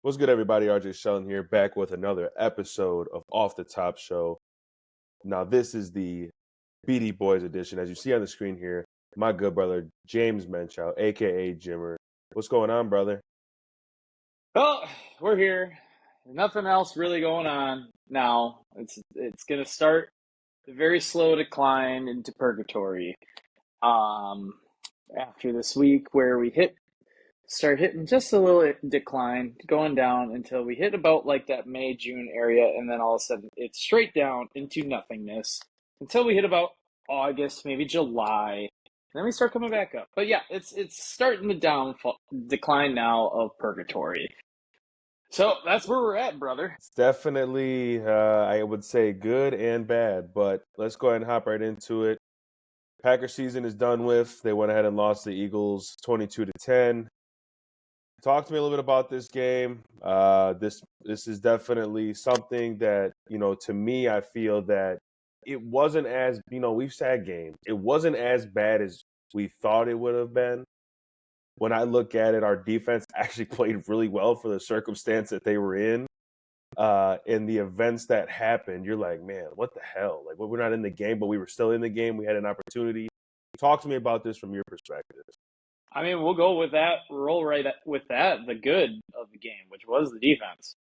What's good, everybody? RJ Shellen here, back with another episode of Off the Top Show. Now, this is the BD Boys edition. As you see on the screen here, my good brother, James Muenchow, a.k.a. Jimmer. What's going on, brother? Well, we're here. Nothing else really going on now. It's gonna start a very slow decline into purgatory. After this week where we start hitting just a little decline, going down until we hit about like that May, June area, and then all of a sudden it's straight down into nothingness until we hit about August, maybe July. And then we start coming back up. But yeah, it's starting the decline now of purgatory. So that's where we're at, brother. It's definitely, I would say, good and bad, but let's go ahead and hop right into it. Packers season is done with. They went ahead and lost the Eagles 22-10. Talk to me a little bit about this game. This is definitely something that, to me, I feel that it wasn't as, we've sad games. It wasn't as bad as we thought it would have been. When I look at it, our defense actually played really well for the circumstance that they were in. And the events that happened, you're like, man, what the hell? Like, we're not in the game, but we were still in the game. We had an opportunity. Talk to me about this from your perspective. I mean, we'll go with that, roll right with that, the good of the game, which was the defense.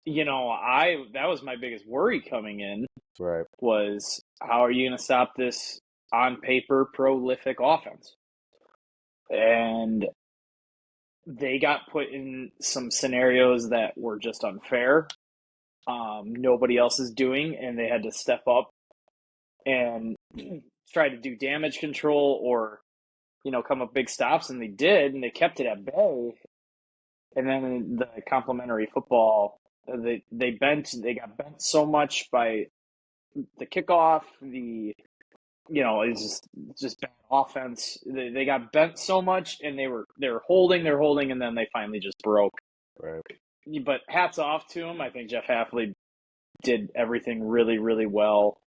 That was my biggest worry coming in. Right. Was how are you going to stop this on paper prolific offense? And they got put in some scenarios that were just unfair. Nobody else is doing, and they had to step up and try to do damage control or come up big stops, and they did, and they kept it at bay. And then the complementary football, they got bent so much by the kickoff, it's just bad offense. They got bent so much, and they were holding, and then they finally just broke. Right. But hats off to him. I think Jeff Hafley did everything really, really well.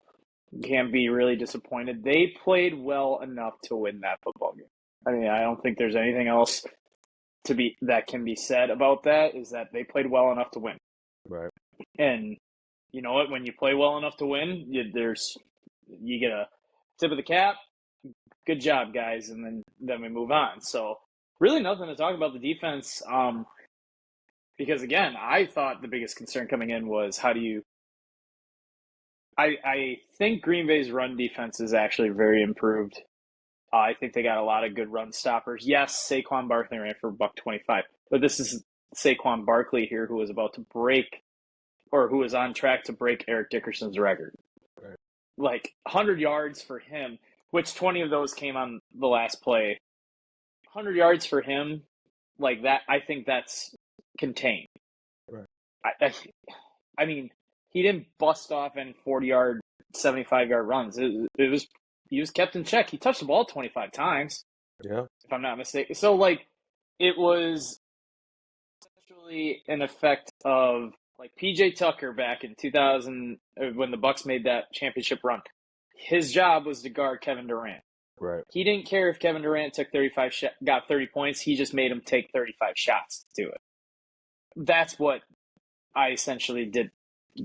Can't be really disappointed. They played well enough to win that football game. I mean, I don't think there's anything else that can be said about that, is that they played well enough to win. Right. And you know what? When you play well enough to win, you get a tip of the cap. Good job, guys, and then we move on. So really nothing to talk about the defense. Because again, I thought the biggest concern coming in was how do you. I think Green Bay's run defense is actually very improved. I think they got a lot of good run stoppers. Yes, Saquon Barkley ran for $125, but this is Saquon Barkley here who was about to break, or who was on track to break Eric Dickerson's record. Right. Like 100 yards for him, which 20 of those came on the last play. 100 yards for him, like that, I think that's contained. Right. I mean, he didn't bust off any 40-yard, 75-yard runs. He was kept in check. He touched the ball 25 times. Yeah. If I'm not mistaken. So, it was essentially an effect of, P.J. Tucker back in 2000, when the Bucs made that championship run. His job was to guard Kevin Durant. Right. He didn't care if Kevin Durant got 30 points. He just made him take 35 shots to do it. That's what I essentially did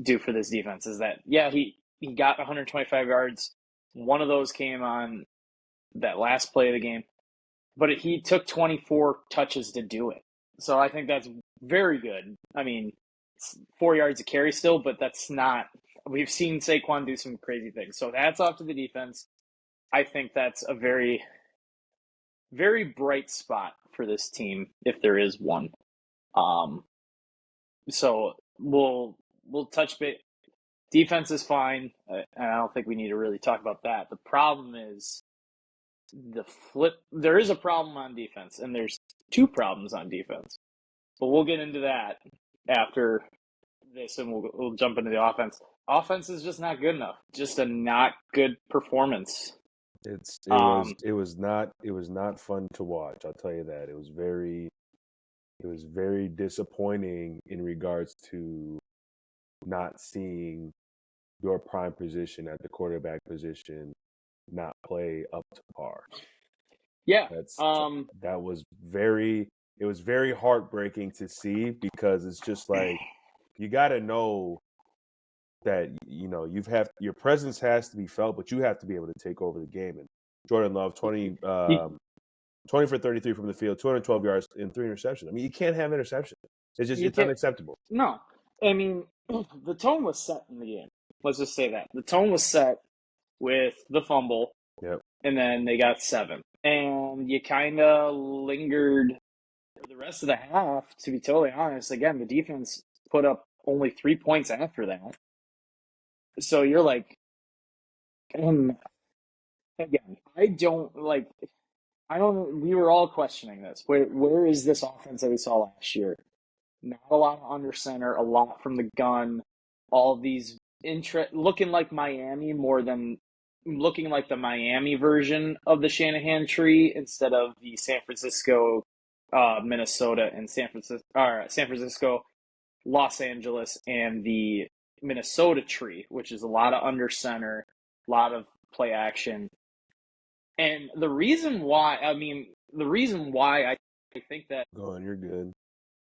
do for this defense, is that, yeah, he got 125 yards. One of those came on that last play of the game, but he took 24 touches to do it. So I think that's very good. I mean, it's 4 yards a carry still, but that's not – we've seen Saquon do some crazy things. So that's off to the defense. I think that's a very, very bright spot for this team, if there is one. So we'll touch base. Defense is fine, and I don't think we need to really talk about that. The problem is the flip. There is a problem on defense, and there's two problems on defense. But we'll get into that after this, and we'll jump into the offense. Offense is just not good enough. Just a not good performance. It was not fun to watch. I'll tell you that. It was very disappointing in regards to not seeing your prime position at the quarterback position not play up to par. Yeah. That was very it was very heartbreaking to see because it's just like you got to know that your presence has to be felt, but you have to be able to take over the game. And Jordan Love, 20 for 33 from the field, 212 yards and 3 interceptions. I mean, you can't have interceptions. It's can't. unacceptable. No, I mean the tone was set in the game. Let's just say that the tone was set with the fumble. Yep. And then they got 7, and you kind of lingered for the rest of the half. To be totally honest, again, the defense put up only 3 points after that. So you're like, again, I don't. We were all questioning this. Where is this offense that we saw last year? Not a lot under center, a lot from the gun. All these looking like Miami more than looking like the Miami version of the Shanahan tree instead of the San Francisco, Minnesota, and San Francisco, Los Angeles, and the Minnesota tree, which is a lot of under center, a lot of play action. And the reason why I think that. Go on, you're good.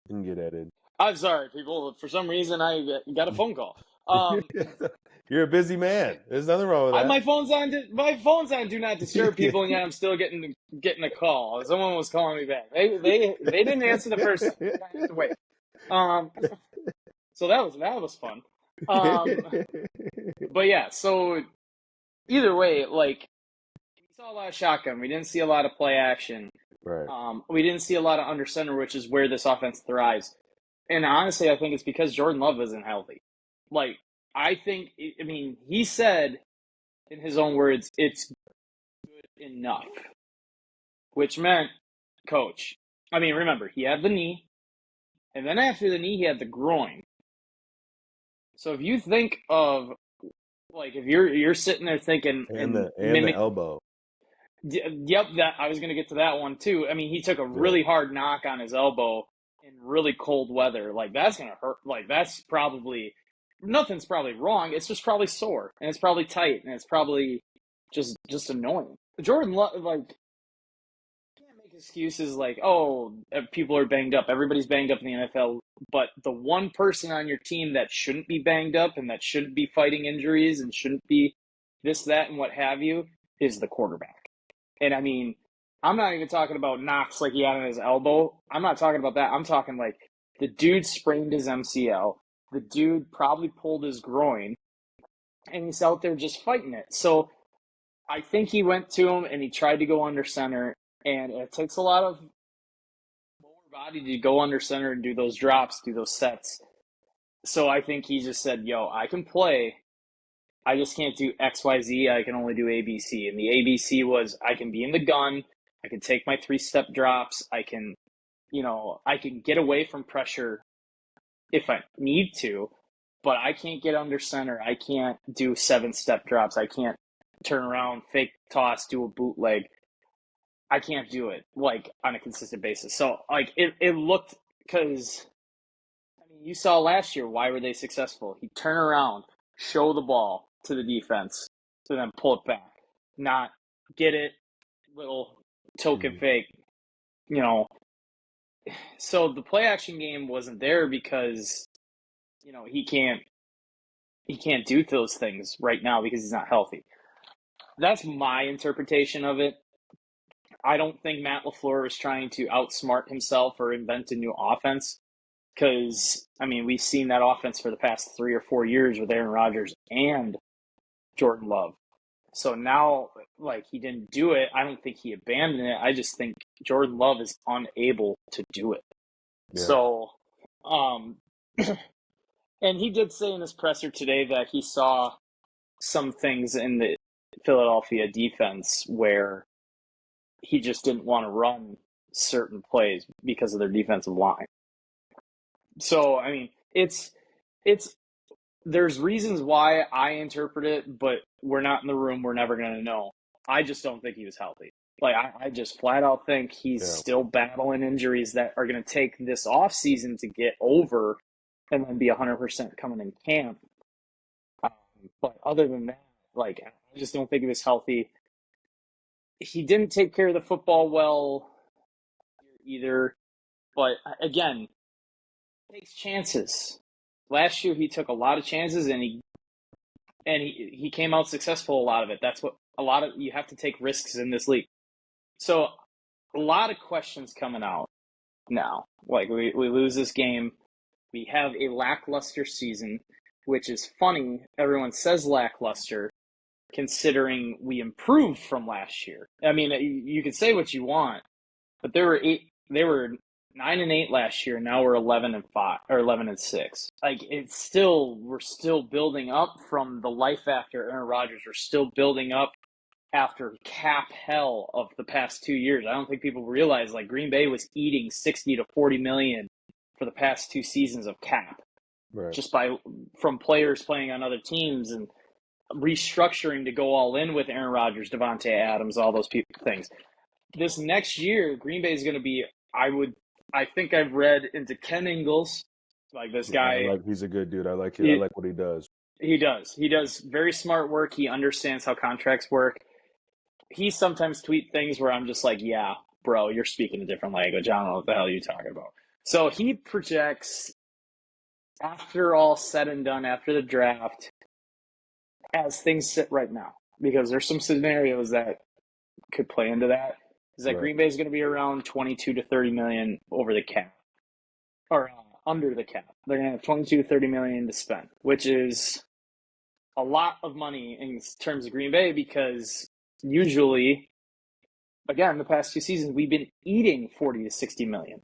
You can get at it. I'm sorry, people. For some reason, I got a phone call. You're a busy man. There's nothing wrong with that. My phone's on do not disturb, people, and yet I'm still getting a call. Someone was calling me back. They didn't answer the first time. I have to wait. So that was fun. But yeah, so either way, like we saw a lot of shotgun. We didn't see a lot of play action. Right. We didn't see a lot of under center, which is where this offense thrives. And honestly, I think it's because Jordan Love isn't healthy. Like, he said in his own words, it's good enough, which meant, coach. Remember, he had the knee, and then after the knee, he had the groin. So if you think of, like, if you're sitting there thinking, the elbow. Yep, that I was going to get to that one too. He took a really hard knock on his elbow in really cold weather. Like, that's going to hurt. Like, that's probably nothing's probably wrong. It's just probably sore, and it's probably tight, and it's probably just annoying. Jordan Love, like, can't make excuses like, oh, people are banged up. Everybody's banged up in the NFL, but the one person on your team that shouldn't be banged up and that shouldn't be fighting injuries and shouldn't be this, that, and what have you is the quarterback. And I'm not even talking about knocks like he had on his elbow. I'm not talking about that. I'm talking like the dude sprained his MCL. The dude probably pulled his groin, and he's out there just fighting it. So I think he went to him and he tried to go under center, and it takes a lot of lower body to go under center and do those drops, do those sets. So I think he just said, yo, I can play. I just can't do X, Y, Z. I can only do ABC. And the ABC was I can be in the gun. I can take my 3-step drops. I can get away from pressure if I need to, but I can't get under center. I can't do 7-step drops. I can't turn around, fake toss, do a bootleg. I can't do it like on a consistent basis. So like it looked, because you saw last year, why were they successful? He'd turn around, show the ball to the defense, to then pull it back, not get it, little token fake, So the play action game wasn't there because, he can't do those things right now because he's not healthy. That's my interpretation of it. I don't think Matt LaFleur was trying to outsmart himself or invent a new offense because, we've seen that offense for the past 3 or 4 years with Aaron Rodgers and Jordan Love. So now, like, he didn't do it. I don't think he abandoned it. I just think Jordan Love is unable to do it. Yeah. So, and he did say in his presser today that he saw some things in the Philadelphia defense where he just didn't want to run certain plays because of their defensive line. So, it's there's reasons why I interpret it, but we're not in the room. We're never going to know. I just don't think he was healthy. Like, I just flat out think he's still battling injuries that are going to take this offseason to get over and then be 100% coming in camp. But other than that, like, I just don't think he was healthy. He didn't take care of the football well either. But again, he takes chances. Last year he took a lot of chances and he came out successful a lot of it. That's what you have to take risks in this league. So a lot of questions coming out now. Like we lose this game. We have a lackluster season, which is funny. Everyone says lackluster considering we improved from last year. I mean, you can say what you want, but they were 9-8 last year. Now we're 11-5 or 11-6. Like we're still building up from the life after Aaron Rodgers. We're still building up after cap hell of the past 2 years. I don't think people realize like Green Bay was eating 60 to 40 million for the past 2 seasons of cap, Right. just from players playing on other teams and restructuring to go all in with Aaron Rodgers, Devontae Adams, all those things. This next year, Green Bay is going to be. I think I've read into Ken Ingles, like this guy. He's a good dude. I like it. I like what he does. He does very smart work. He understands how contracts work. He sometimes tweets things where I'm just like, yeah, bro, you're speaking a different language. I don't know what the hell you're talking about. So he projects, after all said and done, after the draft, as things sit right now, because there's some scenarios that could play into that, is that Green Bay is going to be around 22 to 30 million over the cap, or under the cap. They're going to have 22 to 30 million to spend, which is a lot of money in terms of Green Bay, because usually, again, the past 2 seasons, we've been eating 40 to 60 million.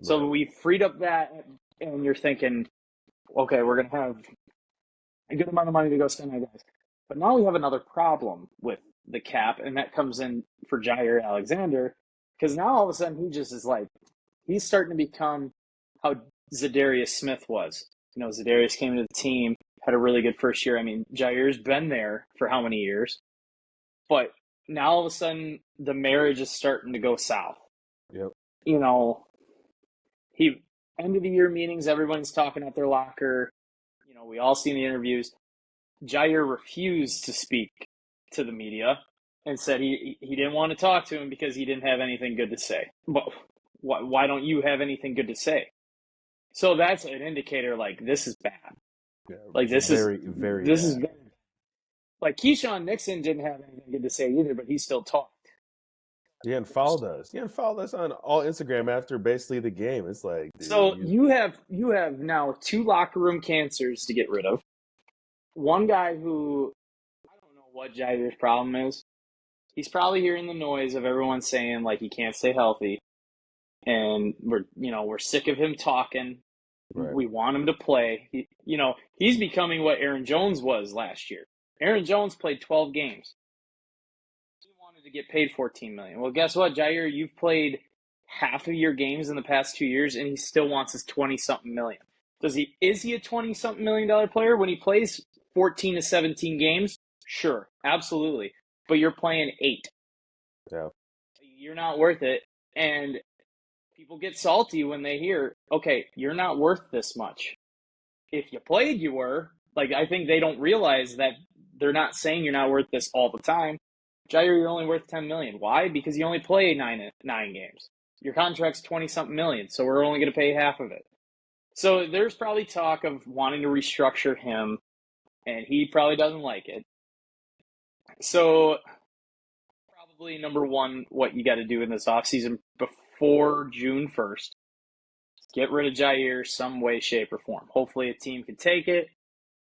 So we freed up that, and you're thinking, okay, we're going to have a good amount of money to go spend on guys. But now we have another problem with the cap, and that comes in for Jair Alexander, because now all of a sudden he just is like, he's starting to become how Zadarius Smith was. You know, Zadarius came to the team, had a really good first year. I mean, Jair's been there for how many years? But now all of a sudden the marriage is starting to go south. Yep. You know, end of the year meetings, everyone's talking at their locker. You know, we all see in the interviews. Jair refused to speak to the media and said he didn't want to talk to him because he didn't have anything good to say. But why don't you have anything good to say? So that's an indicator like this is bad. Yeah, like this very, is very this bad. is bad. Like Keyshawn Nixon didn't have anything good to say either, but he still talked. He unfollowed us. He unfollowed us on all Instagram after basically the game. It's like, dude, so you have now 2 locker room cancers to get rid of. One guy who, I don't know what Jair's problem is. He's probably hearing the noise of everyone saying like he can't stay healthy, and we're sick of him talking. Right. We want him to play. He's becoming what Aaron Jones was last year. Aaron Jones played 12 games. He wanted to get paid $14 million. Well, guess what, Jair? You've played half of your games in the past 2 years, and he still wants his 20-something million. Is he a $20-something million player when he plays 14 to 17 games? Sure, absolutely. But you're playing 8. Yeah. You're not worth it. And people get salty when they hear, okay, you're not worth this much. If you played, you were. Like, I think they don't realize that they're not saying you're not worth this all the time. Jair, you're only worth $10 million. Why? Because you only play 9 games. Your contract's 20-something million, so we're only going to pay half of it. So there's probably talk of wanting to restructure him, and he probably doesn't like it. So probably number one, what you got to do in this offseason before June 1st, get rid of Jair some way, shape, or form. Hopefully a team can take it,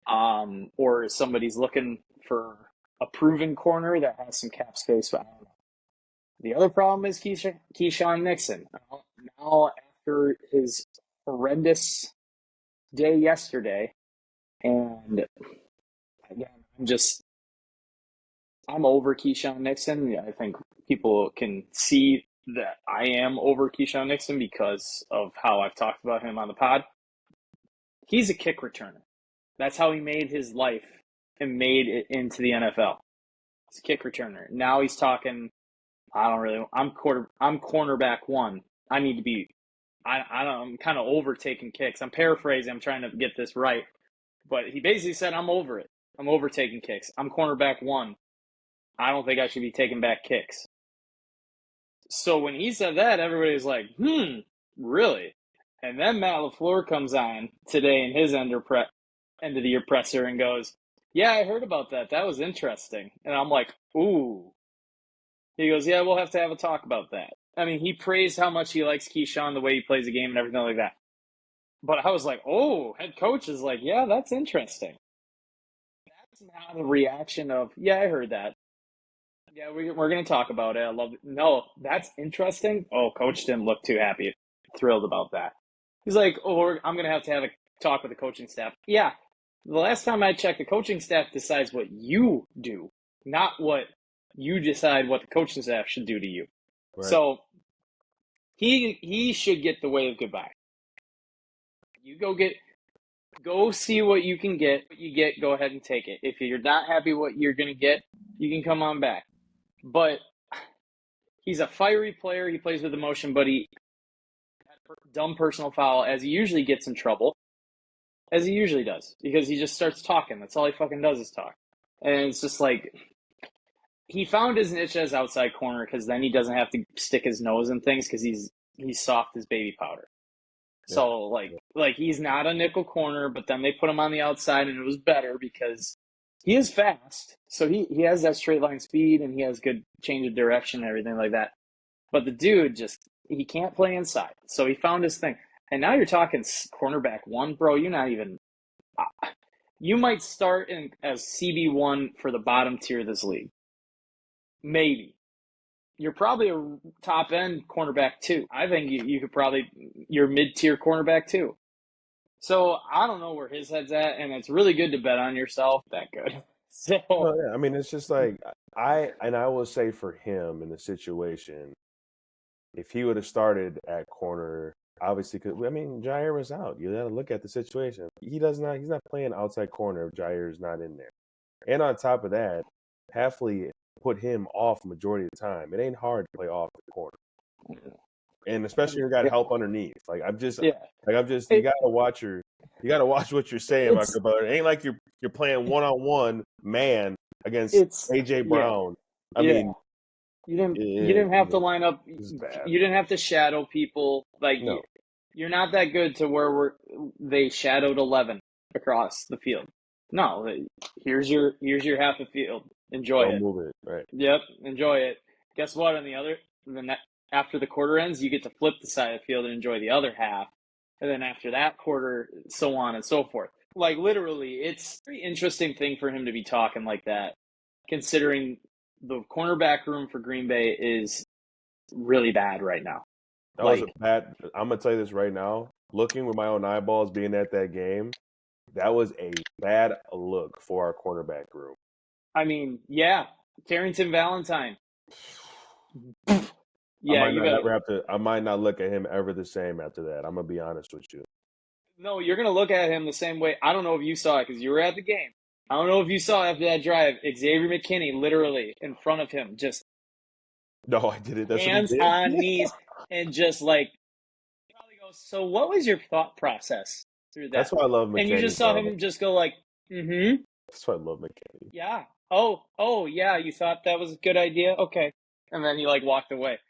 or somebody's looking for a proven corner that has some cap space, but I don't know. The other problem is Keyshawn Nixon. Now, after his horrendous day yesterday, and again, I'm over Keyshawn Nixon. I think people can see that I am over Keyshawn Nixon because of how I've talked about him on the pod. He's a kick returner. That's how he made his life and made it into the NFL. He's a kick returner. Now he's talking, I'm cornerback 1. I need to be, I'm kind of over taking kicks. I'm paraphrasing. I'm trying to get this right. But he basically said, I'm over it. I'm over taking kicks. I'm cornerback 1. I don't think I should be taking back kicks. So when he said that, everybody's like, really? And then Matt LaFleur comes on today in his end of the year presser and goes, yeah, I heard about that. That was interesting. And I'm like, ooh. He goes, yeah, we'll have to have a talk about that. I mean, he praised how much he likes Keyshawn, the way he plays the game and everything like that. But I was like, oh, head coach is like, yeah, that's interesting. That's not a reaction of, yeah, I heard that. Yeah, we're going to talk about it. I love it. No, that's interesting. Oh, coach didn't look too happy, thrilled about that. He's like, oh, I'm going to have a talk with the coaching staff. Yeah, the last time I checked, the coaching staff decides what you do, not what you decide what the coaching staff should do to you. Right. So he should get the wave goodbye. You go see what you can get. What you get, go ahead and take it. If you're not happy what you're going to get, you can come on back. But he's a fiery player. He plays with emotion, but he had a dumb personal foul, as he usually gets in trouble, as he usually does, because he just starts talking. That's all he fucking does is talk. And it's just like, he found his niche as outside corner because then he doesn't have to stick his nose in things because he's soft as baby powder. Yeah. So, like he's not a nickel corner, but then they put him on the outside, and it was better because he is fast. So he has that straight line speed, and he has good change of direction and everything like that. But the dude he can't play inside. So he found his thing. And now you're talking cornerback one, bro. You're not even you might start as CB1 for the bottom tier of this league. Maybe. You're probably a top end cornerback too. I think you could probably, you're mid-tier cornerback too. So I don't know where his head's at, and it's really good to bet on yourself that good. So well, yeah, I mean, it's just like I will say for him in the situation, if he would have started at corner, obviously, because I mean, Jair was out. You got to look at the situation. He's not playing outside corner if Jair's not in there. And on top of that, Hafley put him off majority of the time. It ain't hard to play off the corner, and especially you got help underneath. You gotta watch what you're saying, my good brother. It ain't like you're playing 1-on-1 man against AJ Brown. I mean, you didn't have to line up. You didn't have to shadow people. No. You're not that good to where they shadowed 11 across the field. No, here's your half the field. Enjoy it. Move it, right? Yep, enjoy it. Guess what? After the quarter ends, you get to flip the side of the field and enjoy the other half. And then after that quarter, so on and so forth. Like, literally, it's a very interesting thing for him to be talking like that, considering the cornerback room for Green Bay is really bad right now. That was a bad. I'm going to tell you this right now. Looking with my own eyeballs, being at that game, that was a bad look for our cornerback room. I mean, yeah, Carrington Valentine. Yeah, I might not look at him ever the same after that. I'm gonna be honest with you. No, you're gonna look at him the same way. I don't know if you saw it because you were at the game. I don't know if you saw after that drive, Xavier McKinney literally in front of him, just no, I didn't. That's hands on knees and just like probably goes. So, what was your thought process through that? That's why I love McKinney. And you just saw him just go like, mm-hmm. That's why I love McKinney. Yeah. Oh, yeah. You thought that was a good idea? Okay. And then he walked away.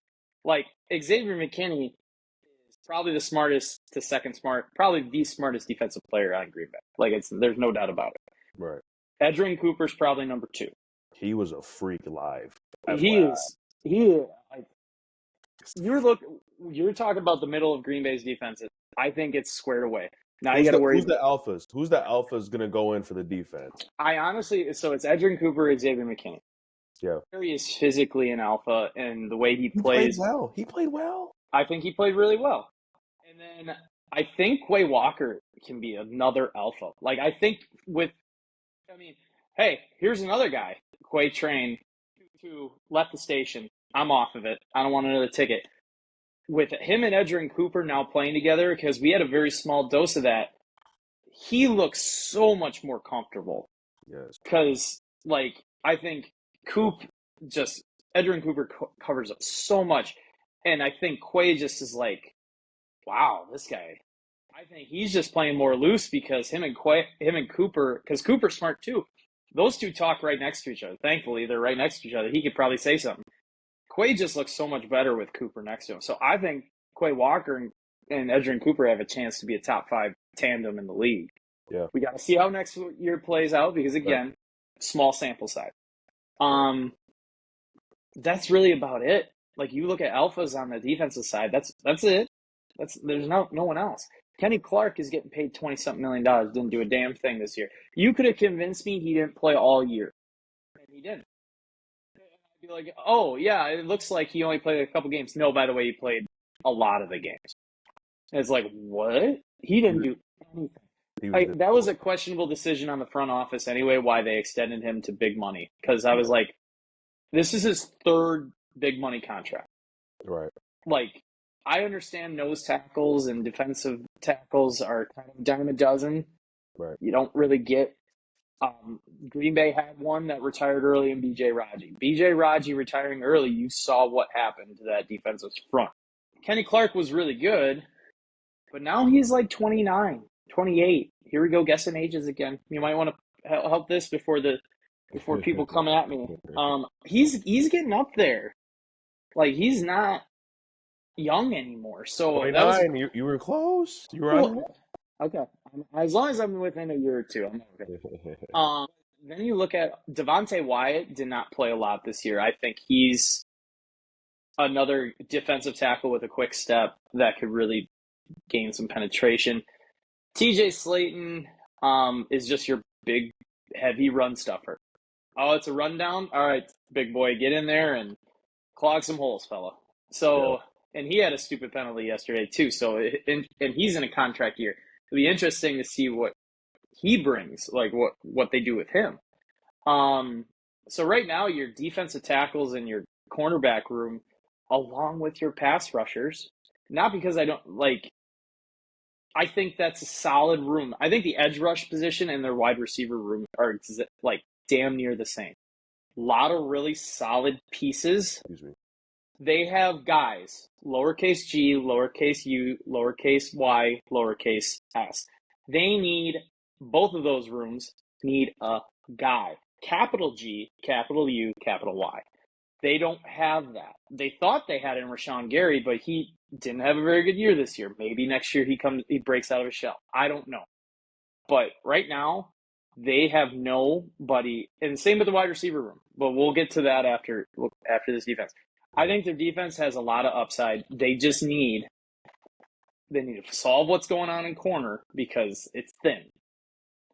Xavier McKinney is probably the smartest to second smart, probably the smartest defensive player on Green Bay. There's no doubt about it. Right. Edgerrin Cooper's probably number 2. He was a freak live. FYI. You're talking about the middle of Green Bay's defense. I think it's squared away. Now you got to worry. Who's the alphas? Who's the alphas going to go in for the defense? So it's Edgerrin Cooper, Xavier McKinney. Yeah. He is physically an alpha, and the way he plays. He played well. I think he played really well. And then I think Quay Walker can be another alpha. Hey, here's another guy. Quay trained to left the station. I'm off of it. I don't want another ticket. With him and Edgerrin Cooper now playing together, because we had a very small dose of that, he looks so much more comfortable. Yes. Because, I think Edgerrin Cooper covers up so much. And I think Quay just is wow, this guy. I think he's just playing more loose because him and Cooper, because Cooper's smart too. Those two talk right next to each other. Thankfully, they're right next to each other. He could probably say something. Quay just looks so much better with Cooper next to him. So I think Quay Walker and Edgerrin Cooper have a chance to be a top 5 tandem in the league. Yeah. We got to see how next year plays out because, again, small sample size. That's really about it. Like, you look at alphas on the defensive side, that's it. There's no one else. Kenny Clark is getting paid $20-something million, didn't do a damn thing this year. You could have convinced me he didn't play all year, and he didn't. I'd be like, oh, yeah, it looks like he only played a couple games. No, by the way, he played a lot of the games. And it's like, what? He didn't do anything. That was a questionable decision on the front office anyway, why they extended him to big money. Because I was like, this is his 3rd big money contract. Right. Like, I understand nose tackles and defensive tackles are kind of a dime a dozen. Right. You don't really get. Green Bay had one that retired early in B.J. Raji. B.J. Raji retiring early, you saw what happened to that defensive front. Kenny Clark was really good, but now he's like 29, 28. Here we go, guessing ages again. You might want to help this before people come at me. He's getting up there. Like, he's not young anymore. So 29, you were close. You were on. Okay. As long as I'm within a year or two, I'm okay. Then you look at Devontae Wyatt did not play a lot this year. I think he's another defensive tackle with a quick step that could really gain some penetration. TJ Slayton is just your big, heavy run stuffer. Oh, it's a rundown? All right, big boy, get in there and clog some holes, fella. So, and he had a stupid penalty yesterday too. So, and he's in a contract year. It'll be interesting to see what he brings, like what they do with him. So right now, your defensive tackles and your cornerback room, along with your pass rushers, not because I don't like. I think that's a solid room. I think the edge rush position and their wide receiver room are like damn near the same. A lot of really solid pieces. Excuse me. They have guys, lowercase g, lowercase u, lowercase y, lowercase s. They need, both of those rooms need a guy. Capital G, capital U, capital Y. They don't have that. They thought they had in Rashawn Gary, but he didn't have a very good year this year. Maybe next year he breaks out of his shell. I don't know. But right now, they have nobody, and same with the wide receiver room. But we'll get to that after this defense. I think their defense has a lot of upside. They need to solve what's going on in corner because it's thin.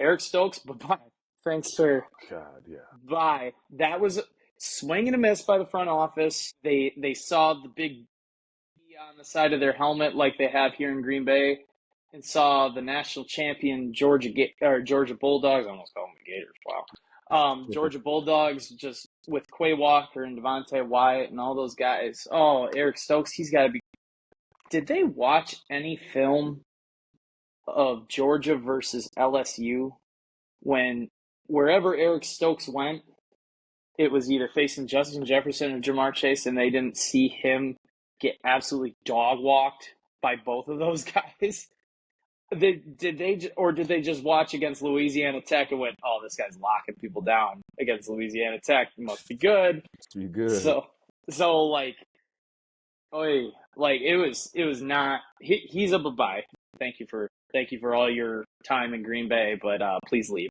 Eric Stokes, bye-bye. Thanks, sir. God, yeah. Bye. That was swing and a miss by the front office. They saw the big B on the side of their helmet like they have here in Green Bay, and saw the national champion Georgia Bulldogs. I almost call them the Gators. Wow. Georgia Bulldogs just with Quay Walker and Devontae Wyatt and all those guys. Oh, Eric Stokes, he's got to be. Did they watch any film of Georgia versus LSU when wherever Eric Stokes went, it was either facing Justin Jefferson or Jamar Chase, and they didn't see him get absolutely dog walked by both of those guys? Did they just watch against Louisiana Tech and went, oh, this guy's locking people down against Louisiana Tech. He must be good. Must be good. So like, oy, like it was not. He's a bye-bye. Thank you for all your time in Green Bay, but please leave.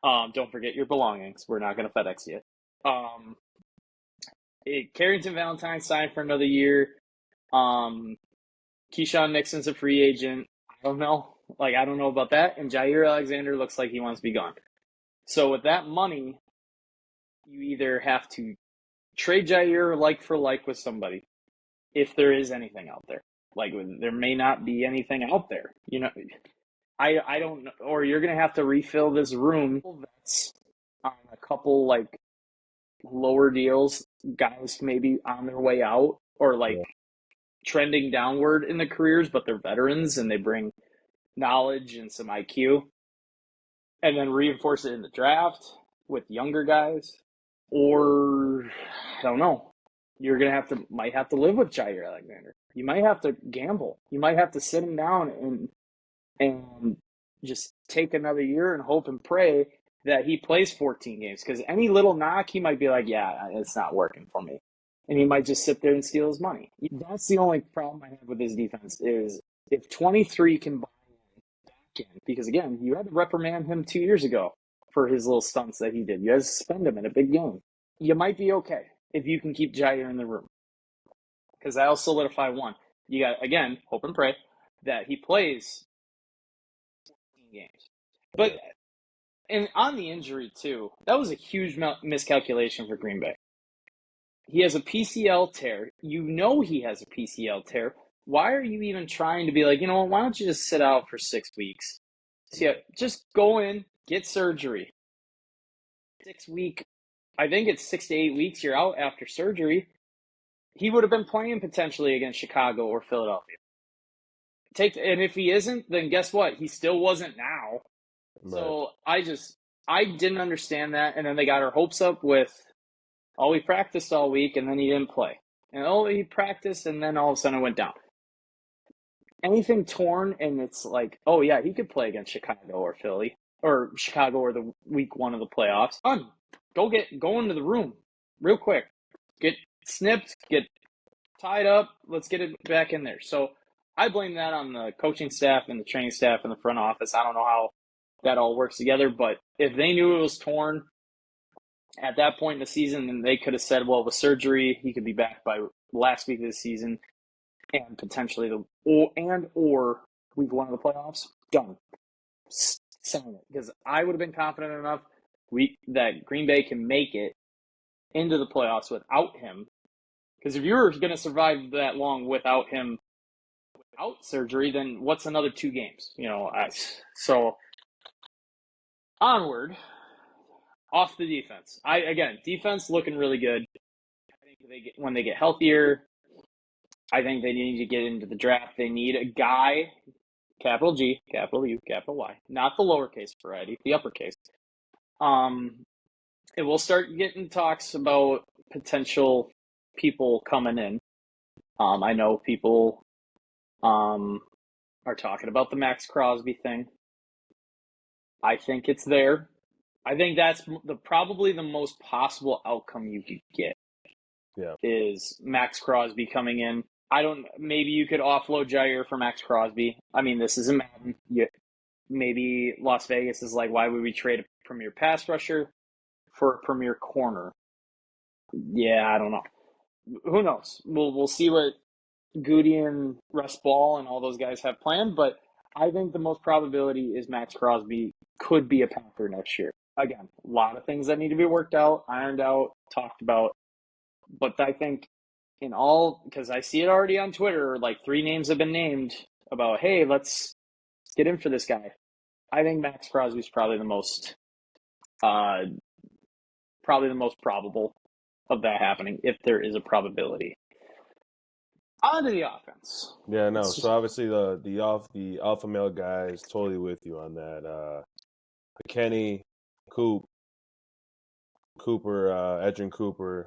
Don't forget your belongings. We're not going to FedEx you. Carrington Valentine signed for another year. Keyshawn Nixon's a free agent. I don't know. I don't know about that. And Jair Alexander looks like he wants to be gone. So with that money, you either have to trade Jair like for like with somebody, if there is anything out there. Like, there may not be anything out there. You know, I don't know. Or you're going to have to refill this room that's on a couple, lower deals, guys maybe on their way out or, trending downward in the careers, but they're veterans and they bring knowledge and some IQ, and then reinforce it in the draft with younger guys. Or I don't know, you're gonna might have to live with Jair Alexander. You might have to gamble. You might have to sit him down and just take another year and hope and pray that he plays 14 games, because any little knock, he might be like, yeah, it's not working for me. And he might just sit there and steal his money. That's the only problem I have with his defense is if 23 can buy in, because again, you had to reprimand him 2 years ago for his little stunts that he did. You had to suspend him in a big game. You might be okay if you can keep Jair in the room, because that'll solidify one. You got, again, hope and pray that he plays 14 games. But and on the injury too, that was a huge miscalculation for Green Bay. He has a PCL tear. You know he has a PCL tear. Why are you even trying to be like, you know what, why don't you just sit out for 6 weeks? So yeah, just go in, get surgery. 6 week, I think it's 6 to 8 weeks you're out after surgery. He would have been playing potentially against Chicago or Philadelphia. And if he isn't, then guess what? He still wasn't now. Right. So I didn't understand that. And then they got our hopes up with, oh, he practiced all week and then he didn't play. And oh, he practiced and then all of a sudden it went down. Anything torn and it's like, oh yeah, he could play against Chicago or Philly or Chicago or the week 1 of the playoffs. Go into the room real quick. Get snipped, get tied up. Let's get it back in there. So I blame that on the coaching staff and the training staff and the front office. I don't know how that all works together, but if they knew it was torn at that point in the season, then they could have said, well, with surgery, he could be back by last week of the season and potentially or week 1 of the playoffs. Done. Sign it. Because I would have been confident enough that Green Bay can make it into the playoffs without him. Because if you're going to survive that long without him, without surgery, then what's another 2 games? So onward, off the defense. Defense looking really good. I think when they get healthier, I think they need to get into the draft. They need a guy, capital G, capital U, capital Y, not the lowercase variety, the uppercase. And we'll start getting talks about potential people coming in. I know people are talking about the Max Crosby thing. I think it's there. I think that's probably the most possible outcome you could get. Yeah. Is Max Crosby coming in. Maybe you could offload Jair for Max Crosby. I mean, this isn't Madden. Maybe Las Vegas is like, why would we trade a premier pass rusher for a premier corner? Yeah, I don't know. Who knows? We'll see what Goody and Russ Ball and all those guys have planned, but I think the most probability is Max Crosby could be a Packer next year. Again, a lot of things that need to be worked out, ironed out, talked about. But I think because I see it already on Twitter, like 3 names have been named about, hey, let's get in for this guy. I think Max Crosby is probably the most probable of that happening, if there is a probability. On to the offense. Yeah, no. So obviously the alpha male guy is totally with you on that. Kenny, Cooper, Edgerrin Cooper,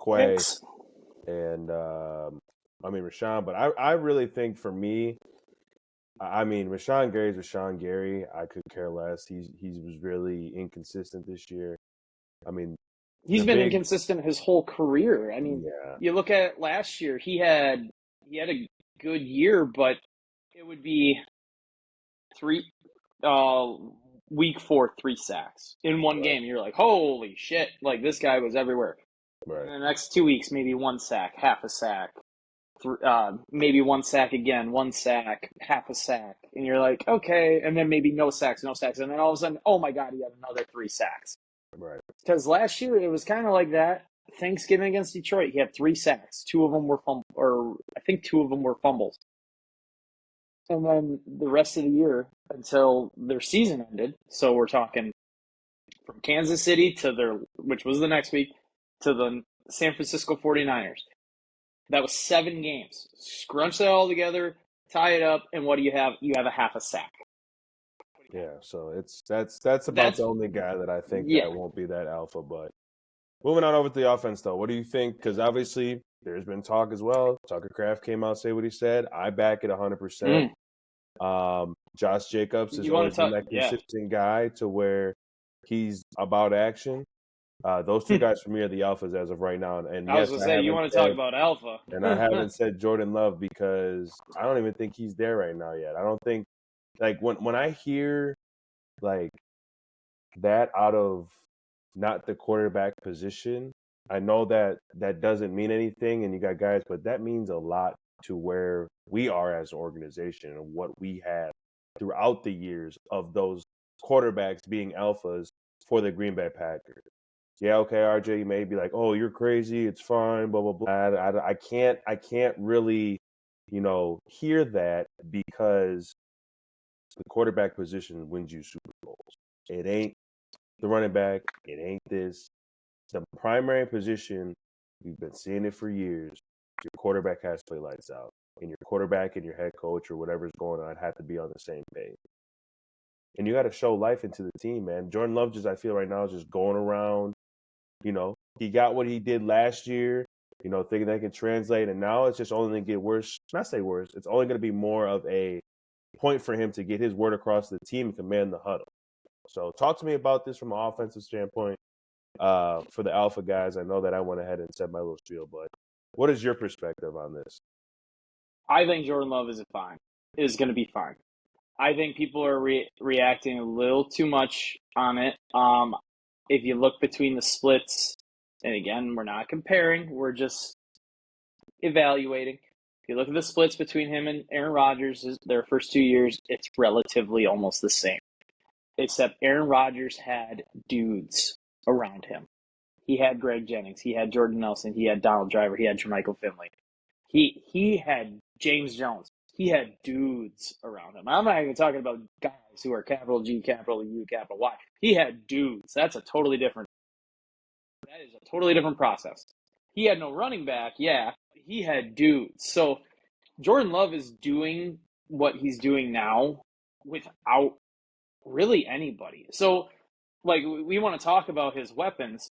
Quay, Picks. and Rashawn. But I really think for me, Rashawn Gary's Rashawn Gary. I could care less. He was really inconsistent this year. He's been inconsistent his whole career. You look at last year, he had a good year, but it would be week 4, 3 sacks in one game. You're like, holy shit, like this guy was everywhere. Right. And the next 2 weeks, maybe 1 sack, half a sack, maybe 1 sack again, 1 sack, half a sack. And you're like, okay. And then maybe no sacks. And then all of a sudden, oh my God, he had another 3 sacks. Right. Because last year it was kind of like that. Thanksgiving against Detroit, he had 3 sacks. 2 of them were I think 2 of them were fumbles. And then the rest of the year until their season ended. So we're talking from Kansas City which was the next week, to the San Francisco 49ers. That was 7 games. Scrunch that all together, tie it up, and what do you have? You have a half a sack. Yeah, so that's about the only guy that I think that won't be that alpha. But moving on over to the offense, though, what do you think? Because obviously there's been talk as well. Tucker Kraft came out, say what he said. I back it 100%. Josh Jacobs has always been that consistent guy to where he's about action. Those two guys for me are the alphas as of right now. And I was yes, going to say, you want to talk about alpha. I haven't said Jordan Love because I don't even think he's there right now yet. I don't think like when I hear like that out of not the quarterback position, I know that that doesn't mean anything and you got guys, but that means a lot to where we are as an organization and what we have throughout the years of those quarterbacks being alphas for the Green Bay Packers. Yeah, okay, RJ, you may be like, "Oh, you're crazy. It's fine." Blah blah blah. I can't really, hear that because the quarterback position wins you Super Bowls. It ain't the running back. It ain't this. The primary position, we've been seeing it for years. Your quarterback has to play lights out, and your quarterback and your head coach or whatever's going on have to be on the same page. And you got to show life into the team, man. Jordan Love I feel right now is just going around. He got what he did last year, thinking that can translate. And now it's just only going to get worse. Not say worse. It's only going to be more of a point for him to get his word across to the team and command the huddle. So talk to me about this from an offensive standpoint for the alpha guys. I know that I went ahead and said my little spiel, but what is your perspective on this? I think Jordan Love is going to be fine. I think people are reacting a little too much on it. If you look between the splits, and again, we're not comparing, we're just evaluating. If you look at the splits between him and Aaron Rodgers, their first 2 years, it's relatively almost the same. Except Aaron Rodgers had dudes around him. He had Greg Jennings, he had Jordan Nelson, he had Donald Driver, he had Jermichael Finley. He had James Jones. He had dudes around him. I'm not even talking about guys who are capital G, capital U, capital Y. He had dudes. That is a totally different process. He had no running back, yeah. He had dudes. So Jordan Love is doing what he's doing now without really anybody. So, like, we want to talk about his weapons.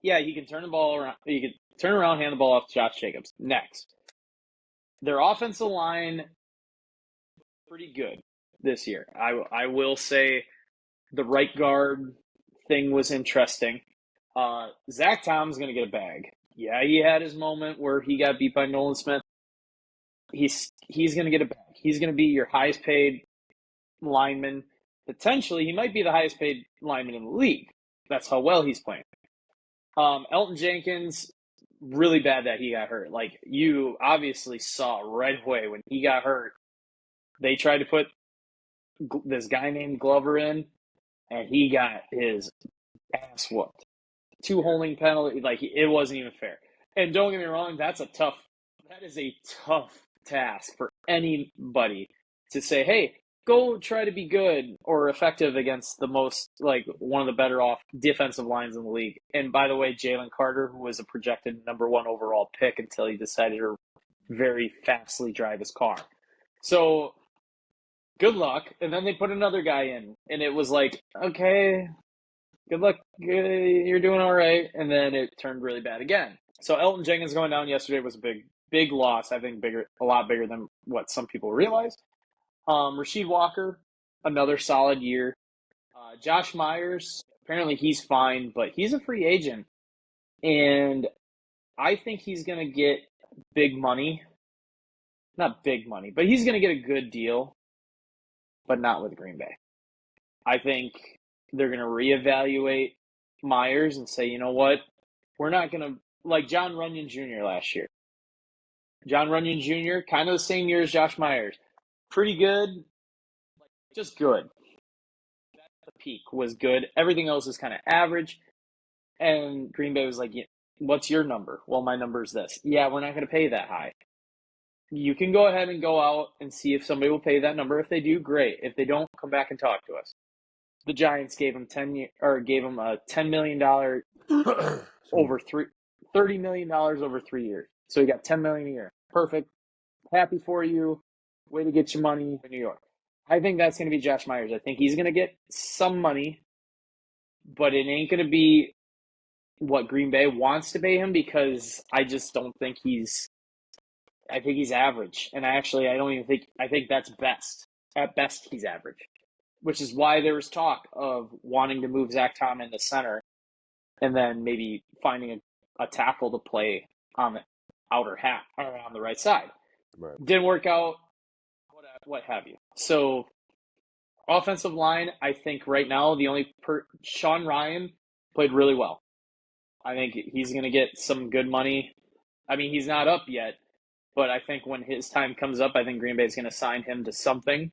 Yeah, he can turn the ball around. He can turn around, hand the ball off to Josh Jacobs. Next. Their offensive line, pretty good this year. I will say the right guard thing was interesting. Zach Tom's going to get a bag. Yeah, he had his moment where he got beat by Nolan Smith. He's going to get a bag. He's going to be your highest paid lineman. Potentially, he might be the highest paid lineman in the league. That's how well he's playing. Elton Jenkins, really bad that he got hurt. Like, you obviously saw right away when he got hurt, they tried to put this guy named Glover in, and he got his ass whooped. 2 holding penalty, like, it wasn't even fair. And don't get me wrong, that is a tough task for anybody to say, hey, go try to be good or effective against the most, like, one of the better off defensive lines in the league. And by the way, Jalen Carter, who was a projected number 1 overall pick until he decided to very fastly drive his car. So good luck. And then they put another guy in, and it was like, okay, good luck. You're doing all right. And then it turned really bad again. So Elton Jenkins going down yesterday was a big loss. I think a lot bigger than what some people realize. Rasheed Walker, another solid year. Josh Myers, apparently he's fine, but he's a free agent. And I think he's going to get big money. Not big money, but he's going to get a good deal, but not with Green Bay. I think they're going to reevaluate Myers and say, you know what? We're not going to, like John Runyon Jr. last year. John Runyon Jr., kind of the same year as Josh Myers. Pretty good, just good. The peak was good. Everything else is kind of average. And Green Bay was like, what's your number? Well, my number is this. Yeah, we're not going to pay that high. You can go ahead and go out and see if somebody will pay that number. If they do, great. If they don't, come back and talk to us. The Giants gave him a $10 million over $30 million over 3 years. So he got $10 million a year. Perfect. Happy for you. Way to get your money in New York. I think that's going to be Josh Myers. I think he's going to get some money, but it ain't going to be what Green Bay wants to pay him because I just don't think I think he's average. And I think that's best. At best, he's average, which is why there was talk of wanting to move Zach Tom into center and then maybe finding a tackle to play on the outer half or on the right side. Right. Didn't work out, what have you. So offensive line, I think right now Sean Ryan played really well. I think he's going to get some good money. I mean, he's not up yet, but I think when his time comes up, I think Green Bay is going to sign him to something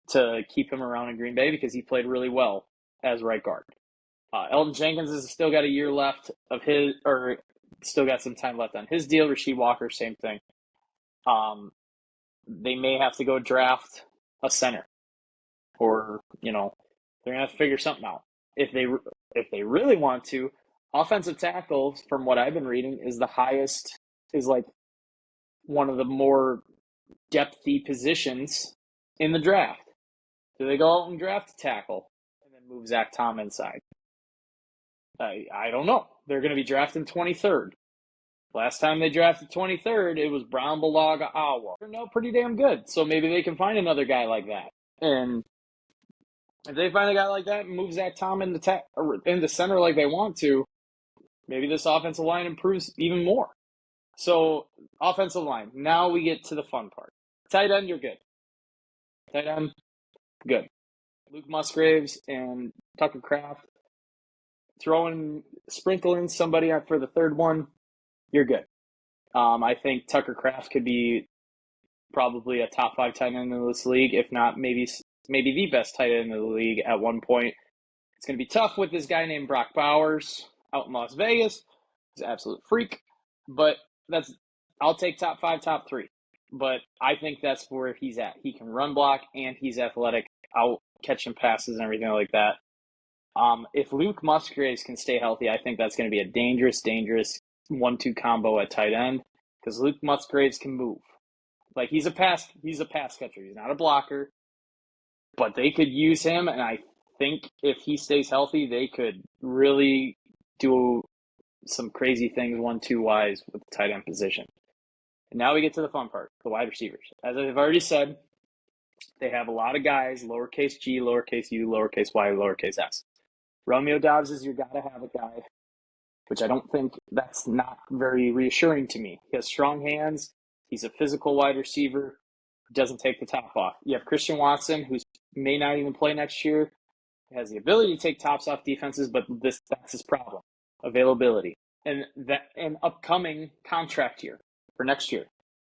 to keep him around in Green Bay because he played really well as right guard. Elton Jenkins has still got a year left of his, or still got some time left on his deal. Rasheed Walker, same thing. They may have to go draft a center, or they're gonna have to figure something out. If they really want to, offensive tackle, from what I've been reading, is the highest, is like one of the more depthy positions in the draft. Do they go out and draft a tackle and then move Zach Tom inside? I don't know. They're going to be drafting 23rd. Last time they drafted 23rd, it was Brown Bulaga Awa. They're now pretty damn good, so maybe they can find another guy like that. And if they find a guy like that and move Zach Tom into center like they want to, maybe this offensive line improves even more. So, offensive line. Now we get to the fun part. Tight end, you're good. Tight end, good. Luke Musgraves and Tucker Kraft. Sprinkle in somebody for the third one, you're good. I think Tucker Kraft could be probably a top 5 tight end in this league, if not maybe the best tight end in the league at one point. It's going to be tough with this guy named Brock Bowers out in Las Vegas. He's an absolute freak, but I'll take top 5, top 3. But I think that's where he's at. He can run block and he's athletic, out catching passes and everything like that. If Luke Musgraves can stay healthy, I think that's going to be a dangerous 1-2 combo at tight end because Luke Musgraves can move. Like he's a pass catcher. He's not a blocker, but they could use him, and I think if he stays healthy, they could really do some crazy things 1-2 wise with the tight end position. And now we get to the fun part, the wide receivers. As I've already said, they have a lot of guys, lowercase g, lowercase u, lowercase y, lowercase s. Romeo Dobbs is your gotta-have-it guy, which I don't think that's not very reassuring to me. He has strong hands. He's a physical wide receiver. Doesn't take the top off. You have Christian Watson, who may not even play next year. He has the ability to take tops off defenses, but that's his problem, availability. And upcoming contract year for next year.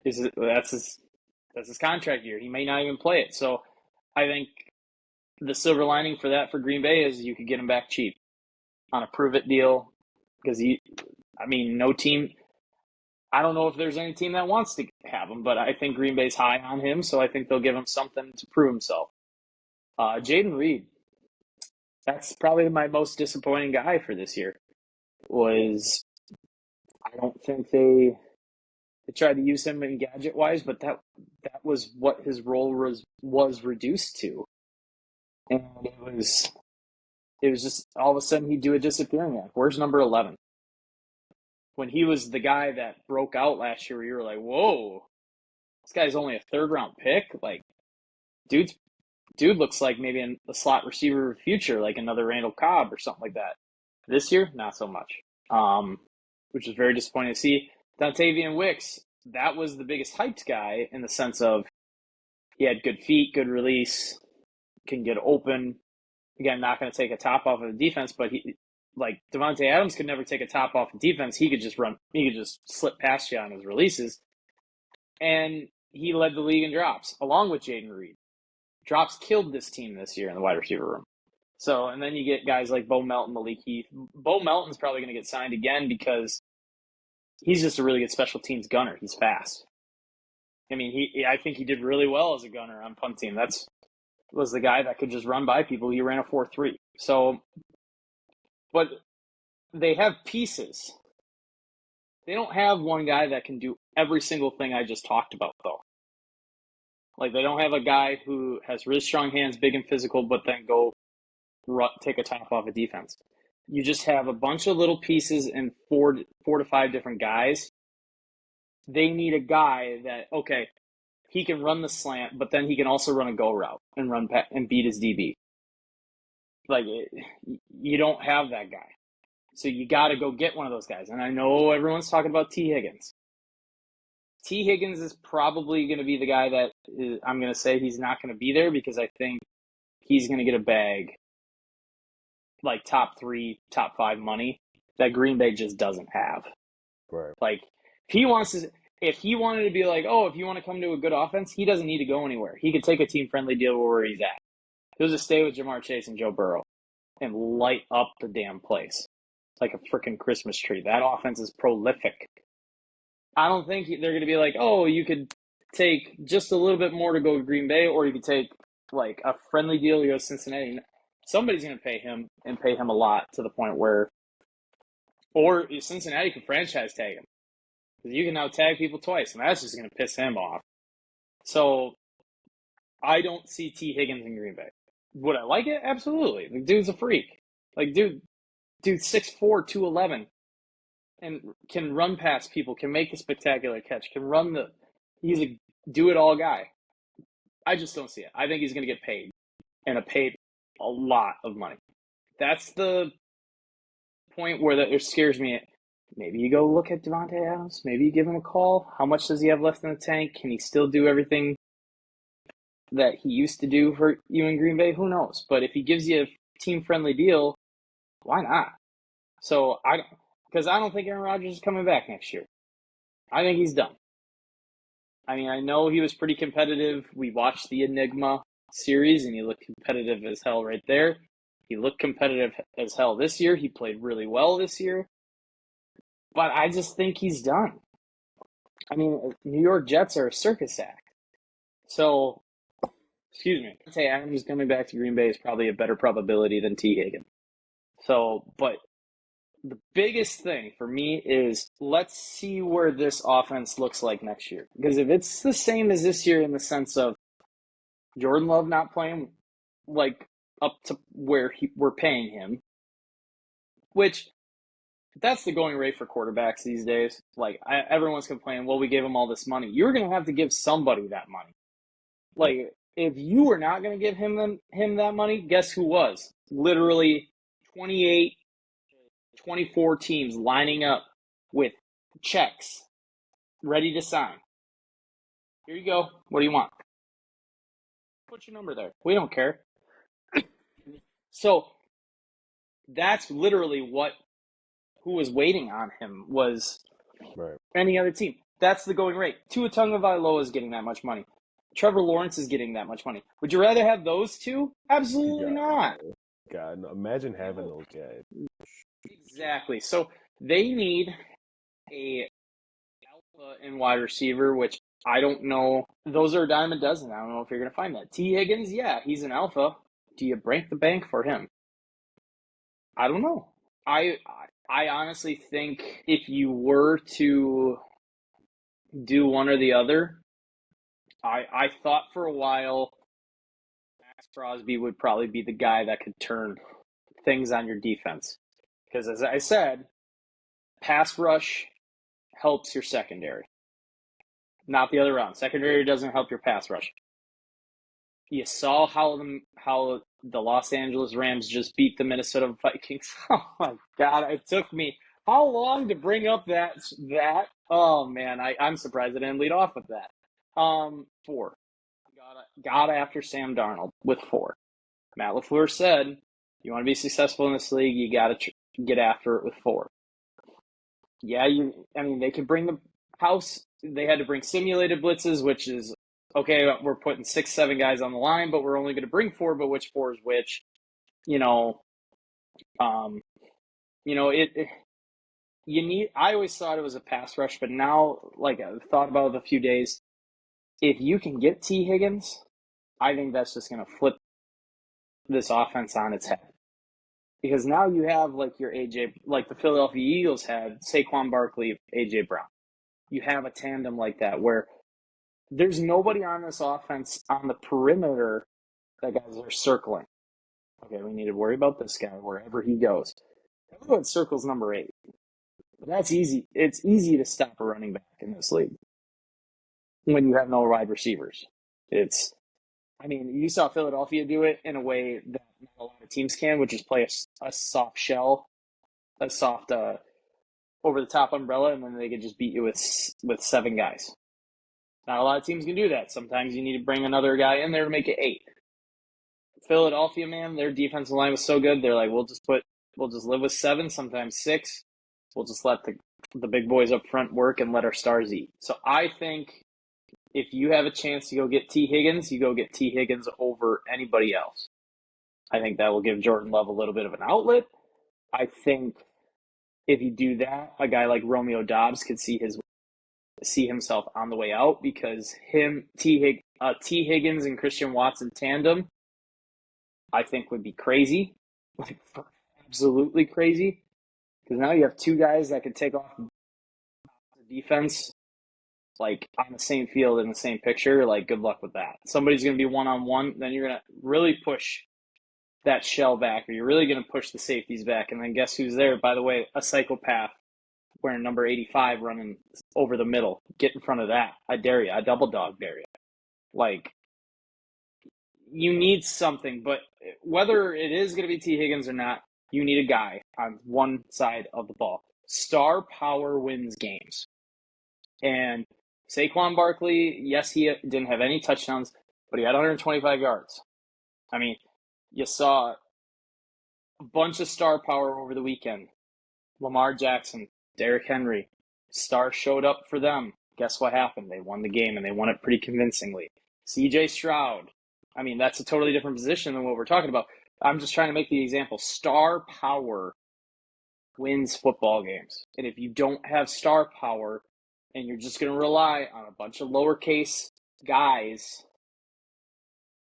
That's his contract year. He may not even play it. So I think the silver lining for that for Green Bay is you could get him back cheap on a prove-it deal because no team – I don't know if there's any team that wants to have him, but I think Green Bay's high on him, so I think they'll give him something to prove himself. Jaden Reed, that's probably my most disappointing guy for this year. I don't think they tried to use him in gadget-wise, but that was what his role was reduced to. And it was just all of a sudden he'd do a disappearing act. Where's number 11? When he was the guy that broke out last year, you were like, whoa, this guy's only a third-round pick? Like, dude looks like maybe a slot receiver of the future, like another Randall Cobb or something like that. This year, not so much, which was very disappointing to see. Dontavian Wicks, that was the biggest hyped guy in the sense of he had good feet, good release, can get open. Again, not going to take a top off of the defense, but like Devontae Adams could never take a top off of defense. He could just run. He could just slip past you on his releases. And he led the league in drops, along with Jaden Reed. Drops killed this team this year in the wide receiver room. So, and then you get guys like Bo Melton, Malik Heath. Bo Melton's probably going to get signed again because he's just a really good special teams gunner. He's fast. I mean, I think he did really well as a gunner on punt team. Was the guy that could just run by people. He ran a 4.3. So, but they have pieces. They don't have one guy that can do every single thing I just talked about, though. Like, they don't have a guy who has really strong hands, big and physical, but then take a top off a defense. You just have a bunch of little pieces and four to five different guys. They need a guy that, okay, he can run the slant, but then he can also run a go route and beat his DB. Like, you don't have that guy. So you got to go get one of those guys. And I know everyone's talking about T. Higgins. T. Higgins is probably going to be the guy that I'm going to say he's not going to be there because I think he's going to get a bag like top 3, top 5 money that Green Bay just doesn't have. Right. Like if he wanted to be like, oh, if you want to come to a good offense, he doesn't need to go anywhere. He could take a team-friendly deal where he's at. He'll just stay with Jamar Chase and Joe Burrow and light up the damn place like a freaking Christmas tree. That offense is prolific. I don't think they're going to be like, oh, you could take just a little bit more to go to Green Bay, or you could take like a friendly deal to go to Cincinnati. Somebody's going to pay him and pay him a lot to the point where, or Cincinnati can franchise tag him because you can now tag people twice, and that's just going to piss him off. So I don't see T. Higgins in Green Bay. Would I like it? Absolutely. The dude's a freak. Like, dude 6'4", 211, and can run past people, can make a spectacular catch, he's a do-it-all guy. I just don't see it. I think he's going to get paid, and paid a lot of money. That's the point where it scares me. Maybe you go look at Devontae Adams. Maybe you give him a call. How much does he have left in the tank? Can he still do everything that he used to do for you in Green Bay? Who knows? But if he gives you a team-friendly deal, why not? So because I don't think Aaron Rodgers is coming back next year. I think he's done. I mean, I know he was pretty competitive. We watched the Enigma series, and he looked competitive as hell right there. He looked competitive as hell this year. He played really well this year. But I just think he's done. I mean, New York Jets are a circus act. So, excuse me. I'd say Adams coming back to Green Bay is probably a better probability than T. Higgins. So, but the biggest thing for me is let's see where this offense looks like next year. Because if it's the same as this year in the sense of Jordan Love not playing like up to where we're paying him, which that's the going rate for quarterbacks these days. Like everyone's complaining, well, we gave him all this money. You're going to have to give somebody that money. Like if you were not going to give him that money, guess who was? Literally 28, 24 teams lining up with checks ready to sign. Here you go. What do you want? Put your number there. We don't care. So that's literally who was waiting on him was any other team. That's the going rate. Tua Tagovailoa is getting that much money. Trevor Lawrence is getting that much money. Would you rather have those two? Absolutely not. God, imagine having those guys. Exactly. So they need a alpha and wide receiver, which I don't know. Those are a dime a dozen. I don't know if you're going to find that. T. Higgins, yeah, he's an alpha. Do you break the bank for him? I don't know. I honestly think if you were to do one or the other, I thought for a while Max Crosby would probably be the guy that could turn things on your defense. Because as I said, pass rush helps your secondary. Not the other round. Secondary doesn't help your pass rush. You saw how the Los Angeles Rams just beat the Minnesota Vikings. Oh my God! It took me how long to bring up that? Oh man, I'm surprised I didn't lead off with that. 4. Got after Sam Darnold with 4. Matt LaFleur said, "You want to be successful in this league, you got to get after it with 4." Yeah, they could bring the house. They had to bring simulated blitzes, which is okay. We're putting 6, 7 guys on the line, but we're only going to bring 4. But which 4 is which? I always thought it was a pass rush, but now, like I've thought about it a few days, if you can get T. Higgins, I think that's just going to flip this offense on its head. Because now you have like your AJ, like the Philadelphia Eagles had Saquon Barkley, AJ Brown. You have a tandem like that where there's nobody on this offense on the perimeter that guys are circling. Okay, we need to worry about this guy wherever he goes. Everyone circles number 8. But that's easy. It's easy to stop a running back in this league when you have no wide receivers. You saw Philadelphia do it in a way that not a lot of teams can, which is play a soft shell a soft over the top umbrella, and then they could just beat you with 7 guys. Not a lot of teams can do that. Sometimes you need to bring another guy in there to make it 8. Philadelphia, man, their defensive line was so good. They're like, we'll just live with 7, sometimes 6. We'll just let the big boys up front work and let our stars eat. So I think if you have a chance to go get T. Higgins, you go get T. Higgins over anybody else. I think that will give Jordan Love a little bit of an outlet. I think if you do that, a guy like Romeo Doubs could see himself on the way out, because T. Higgins and Christian Watson tandem, I think, would be crazy, like absolutely crazy, because now you have 2 guys that could take off the defense, like on the same field in the same picture. Like, good luck with that. Somebody's going to be one-on-one, then you're going to really push that shell back, or you're really going to push the safeties back, and then guess who's there? By the way, a psychopath wearing number 85 running over the middle. Get in front of that. I dare you. I double dog dare you. Like, you need something, but whether it is going to be T. Higgins or not, you need a guy on one side of the ball. Star power wins games. And Saquon Barkley, yes, he didn't have any touchdowns, but he had 125 yards. I mean, you saw a bunch of star power over the weekend. Lamar Jackson, Derrick Henry, stars showed up for them. Guess what happened? They won the game, and they won it pretty convincingly. C.J. Stroud. I mean, that's a totally different position than what we're talking about. I'm just trying to make the example. Star power wins football games. And if you don't have star power and you're just going to rely on a bunch of lowercase guys,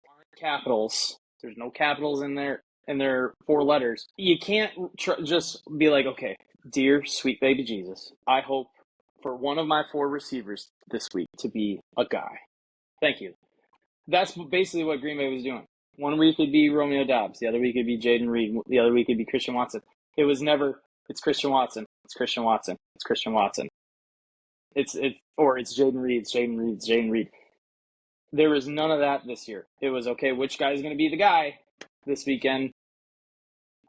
aren't capitals, there's no capitals in their 4 letters, you can't just be like, okay, dear sweet baby Jesus, I hope for one of my 4 receivers this week to be a guy. Thank you. That's basically what Green Bay was doing. One week it'd be Romeo Doubs. The other week it'd be Jaden Reed. The other week it'd be Christian Watson. It was never, it's Christian Watson. It's Christian Watson. It's Christian Watson. Or it's Jaden Reed. It's Jaden Reed. It's Jaden Reed. There was none of that this year. It was, okay, which guy is going to be the guy this weekend?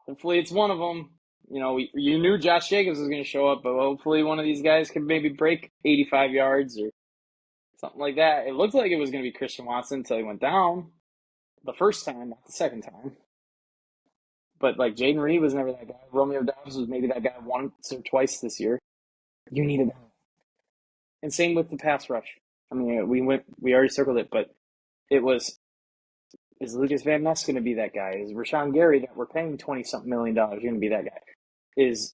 Hopefully it's one of them. You know, you knew Josh Jacobs was going to show up, but hopefully one of these guys could maybe break 85 yards or something like that. It looked like it was going to be Christian Watson until he went down the first time, not the second time. But like, Jaden Reed was never that guy. Romeo Doubs was maybe that guy once or twice this year. You needed that. And same with the pass rush. I mean, we already circled it, but it was, is Lucas Van Ness going to be that guy? Is Rashawn Gary, that we're paying $20-something million, going to be that guy? Is,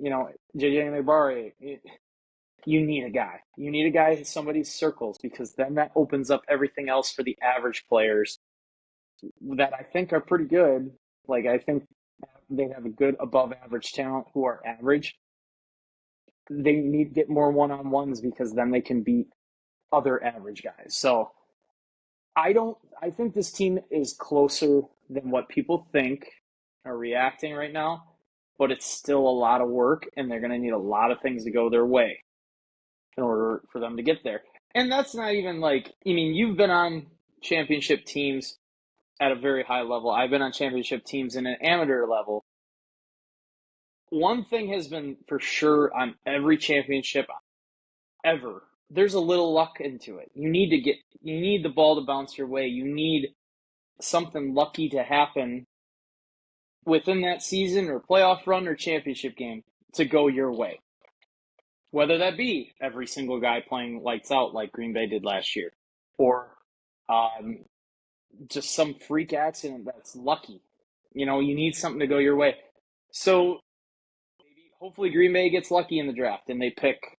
JJ McBarry? You need a guy. You need a guy in somebody's circles, because then that opens up everything else for the average players that I think are pretty good. Like, I think they have a good above average talent who are average. They need to get more one-on-ones, because then they can beat other average guys. So I think this team is closer than what people think are reacting right now, but it's still a lot of work, and they're going to need a lot of things to go their way in order for them to get there. And that's not even like, I mean, you've been on championship teams at a very high level. I've been on championship teams in an amateur level. One thing has been for sure on every championship ever, there's a little luck into it. You need the ball to bounce your way. You need something lucky to happen within that season or playoff run or championship game to go your way. Whether that be every single guy playing lights out like Green Bay did last year, or just some freak accident that's lucky. You need something to go your way. So hopefully Green Bay gets lucky in the draft and they pick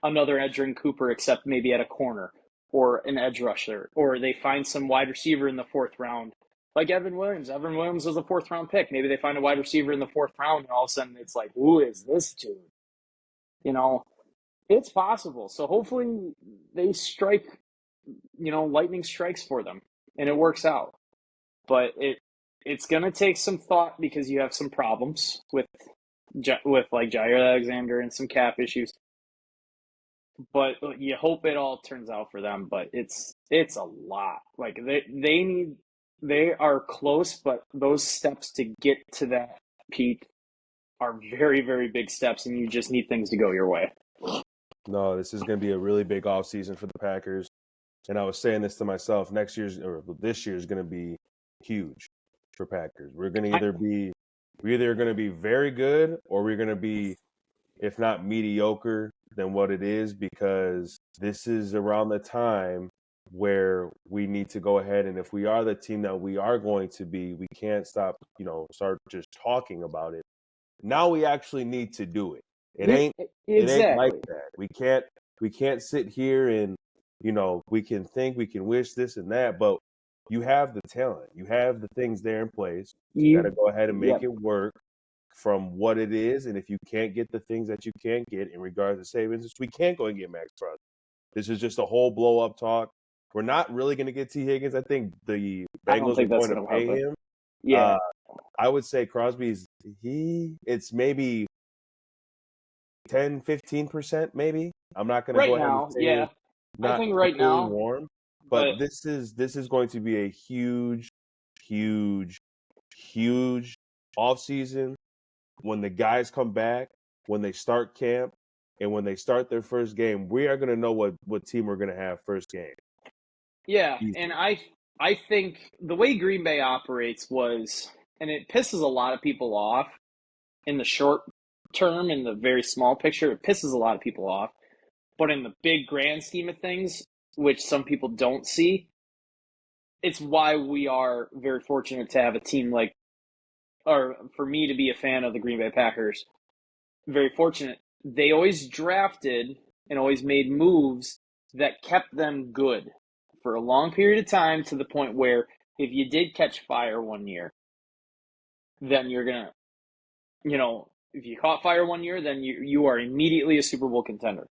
another Edgerrin Cooper, except maybe at a corner, or an edge rusher, or they find some wide receiver in the 4th round, like Evan Williams. Evan Williams was a 4th round pick. Maybe they find a wide receiver in the 4th round, and all of a sudden it's like, who is this dude? It's possible. So hopefully they strike, lightning strikes for them and it works out. But it's going to take some thought, because you have some problems with like Jair Alexander and some cap issues. But you hope it all turns out for them. But it's a lot. Like, they are close, but those steps to get to that peak are very, very big steps, and you just need things to go your way. No, this is going to be a really big offseason for the Packers. And I was saying this to myself, this year is going to be huge for Packers. We're either going to be very good, or we're going to be, if not mediocre, than what it is, because this is around the time where we need to go ahead, and if we are the team that we are going to be, we can't start just talking about it. Now we actually need to do it. It ain't like that. We can't sit here and, we can think, we can wish this and that, but you have the talent. You have the things there in place. You got to go ahead and make it work from what it is. And if you can't get the things that you can't get in regards to savings, we can't go and get Max Crosby. This is just a whole blow-up talk. We're not really going to get T. Higgins. I think the Bengals are going to pay him. Yeah. I would say Crosby's, it's maybe 10, 15% maybe. I'm not going to go ahead and say I think right now, warm, but this is going to be a huge, huge, huge offseason. When the guys come back, when they start camp, and when they start their first game, we are going to know what team we're going to have first game. Yeah, and I think the way Green Bay operates was, and it pisses a lot of people off in the short term, in the very small picture, it pisses a lot of people off. But in the big grand scheme of things, which some people don't see, it's why we are very fortunate to have a team or for me to be a fan of the Green Bay Packers. Very fortunate. They always drafted and always made moves that kept them good for a long period of time, to the point where if you did catch fire one year, then you're going to, if you caught fire one year, then you are immediately a Super Bowl contender.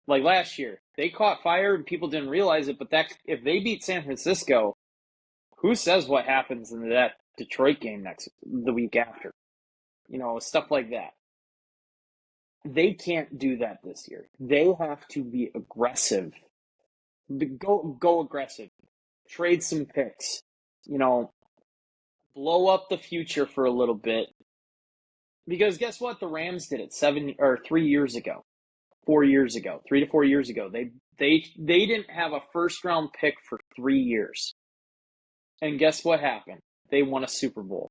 Like last year, they caught fire and people didn't realize it, but if they beat San Francisco, who says what happens in that Detroit game the week after? Stuff like that. They can't do that this year. They have to be aggressive. Go aggressive. Trade some picks. Blow up the future for a little bit. Because guess what? The Rams did it 3 years ago. 4 years ago. 3 to 4 years ago. They didn't have a first round pick for 3 years. And guess what happened? They won a Super Bowl.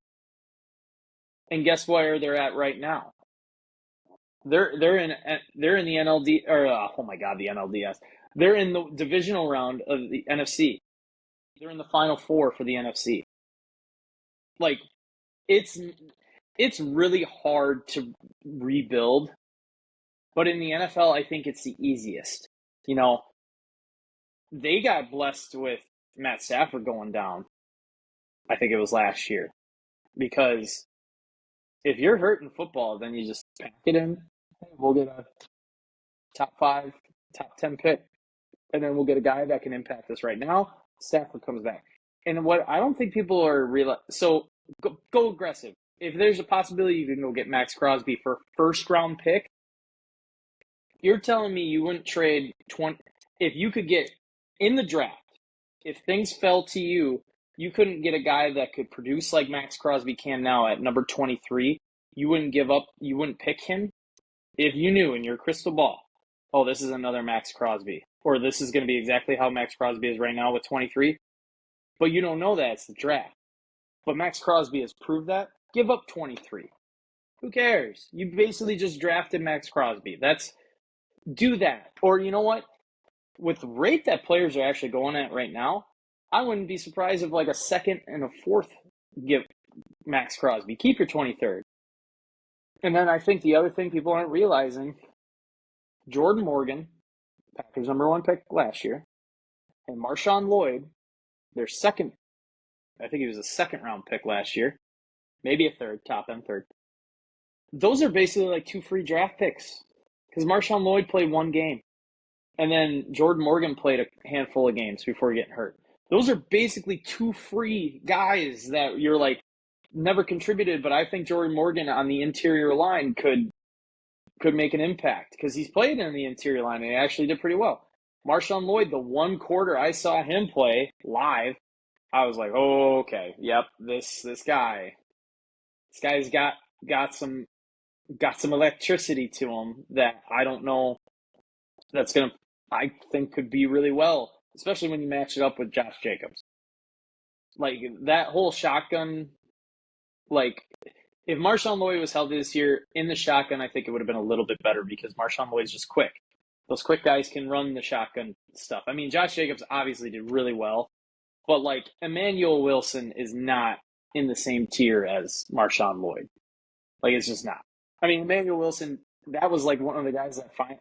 And guess where they're at right now? They're in the NLD, or oh my God, the NLDS. They're in the divisional round of the NFC. They're in the Final Four for the NFC. Like, it's really hard to rebuild, but in the NFL, I think it's the easiest. They got blessed with Matt Stafford going down. I think it was last year, because if you're hurt in football, then you just pack it in. We'll get a top 5, top 10 pick, and then we'll get a guy that can impact us right now. Stafford comes back. And what I don't think people are realizing, so go aggressive. If there's a possibility you can go get Max Crosby for first round pick, you're telling me you wouldn't trade 20 if you could get in the draft. If things fell to you, you couldn't get a guy that could produce like Max Crosby can now at number 23. You wouldn't give up. You wouldn't pick him if you knew in your crystal ball, oh, this is another Max Crosby, or this is going to be exactly how Max Crosby is right now with 23. But you don't know that. It's the draft. But Max Crosby has proved that. Give up 23. Who cares? You basically just drafted Max Crosby. Do that. Or you know what? With the rate that players are actually going at right now, I wouldn't be surprised if like a second and a fourth give Max Crosby. Keep your 23rd. And then I think the other thing people aren't realizing, Jordan Morgan, Packers number 1 pick last year, and Marshawn Lloyd, their second, I think he was a second round pick last year, maybe a third, top end third. Those are basically like 2 free draft picks, because Marshawn Lloyd played 1 game, and then Jordan Morgan played a handful of games before getting hurt. Those are basically 2 free guys that you're like, never contributed, but I think Jordan Morgan on the interior line could make an impact, because he's played in the interior line and he actually did pretty well. Marshawn Lloyd, the 1 quarter I saw him play live, I was like, oh, okay, yep, this guy's got some got some electricity to him that I don't know I think could be really well, especially when you match it up with Josh Jacobs. Like that whole shotgun, like if Marshawn Lloyd was healthy this year in the shotgun, I think it would have been a little bit better because Marshawn Lloyd's just quick. Those quick guys can run the shotgun stuff. I mean, Josh Jacobs obviously did really well, but like Emmanuel Wilson is not in the same tier as Marshawn Lloyd. Like it's just not. I mean, Emmanuel Wilson, that was like one of the guys that find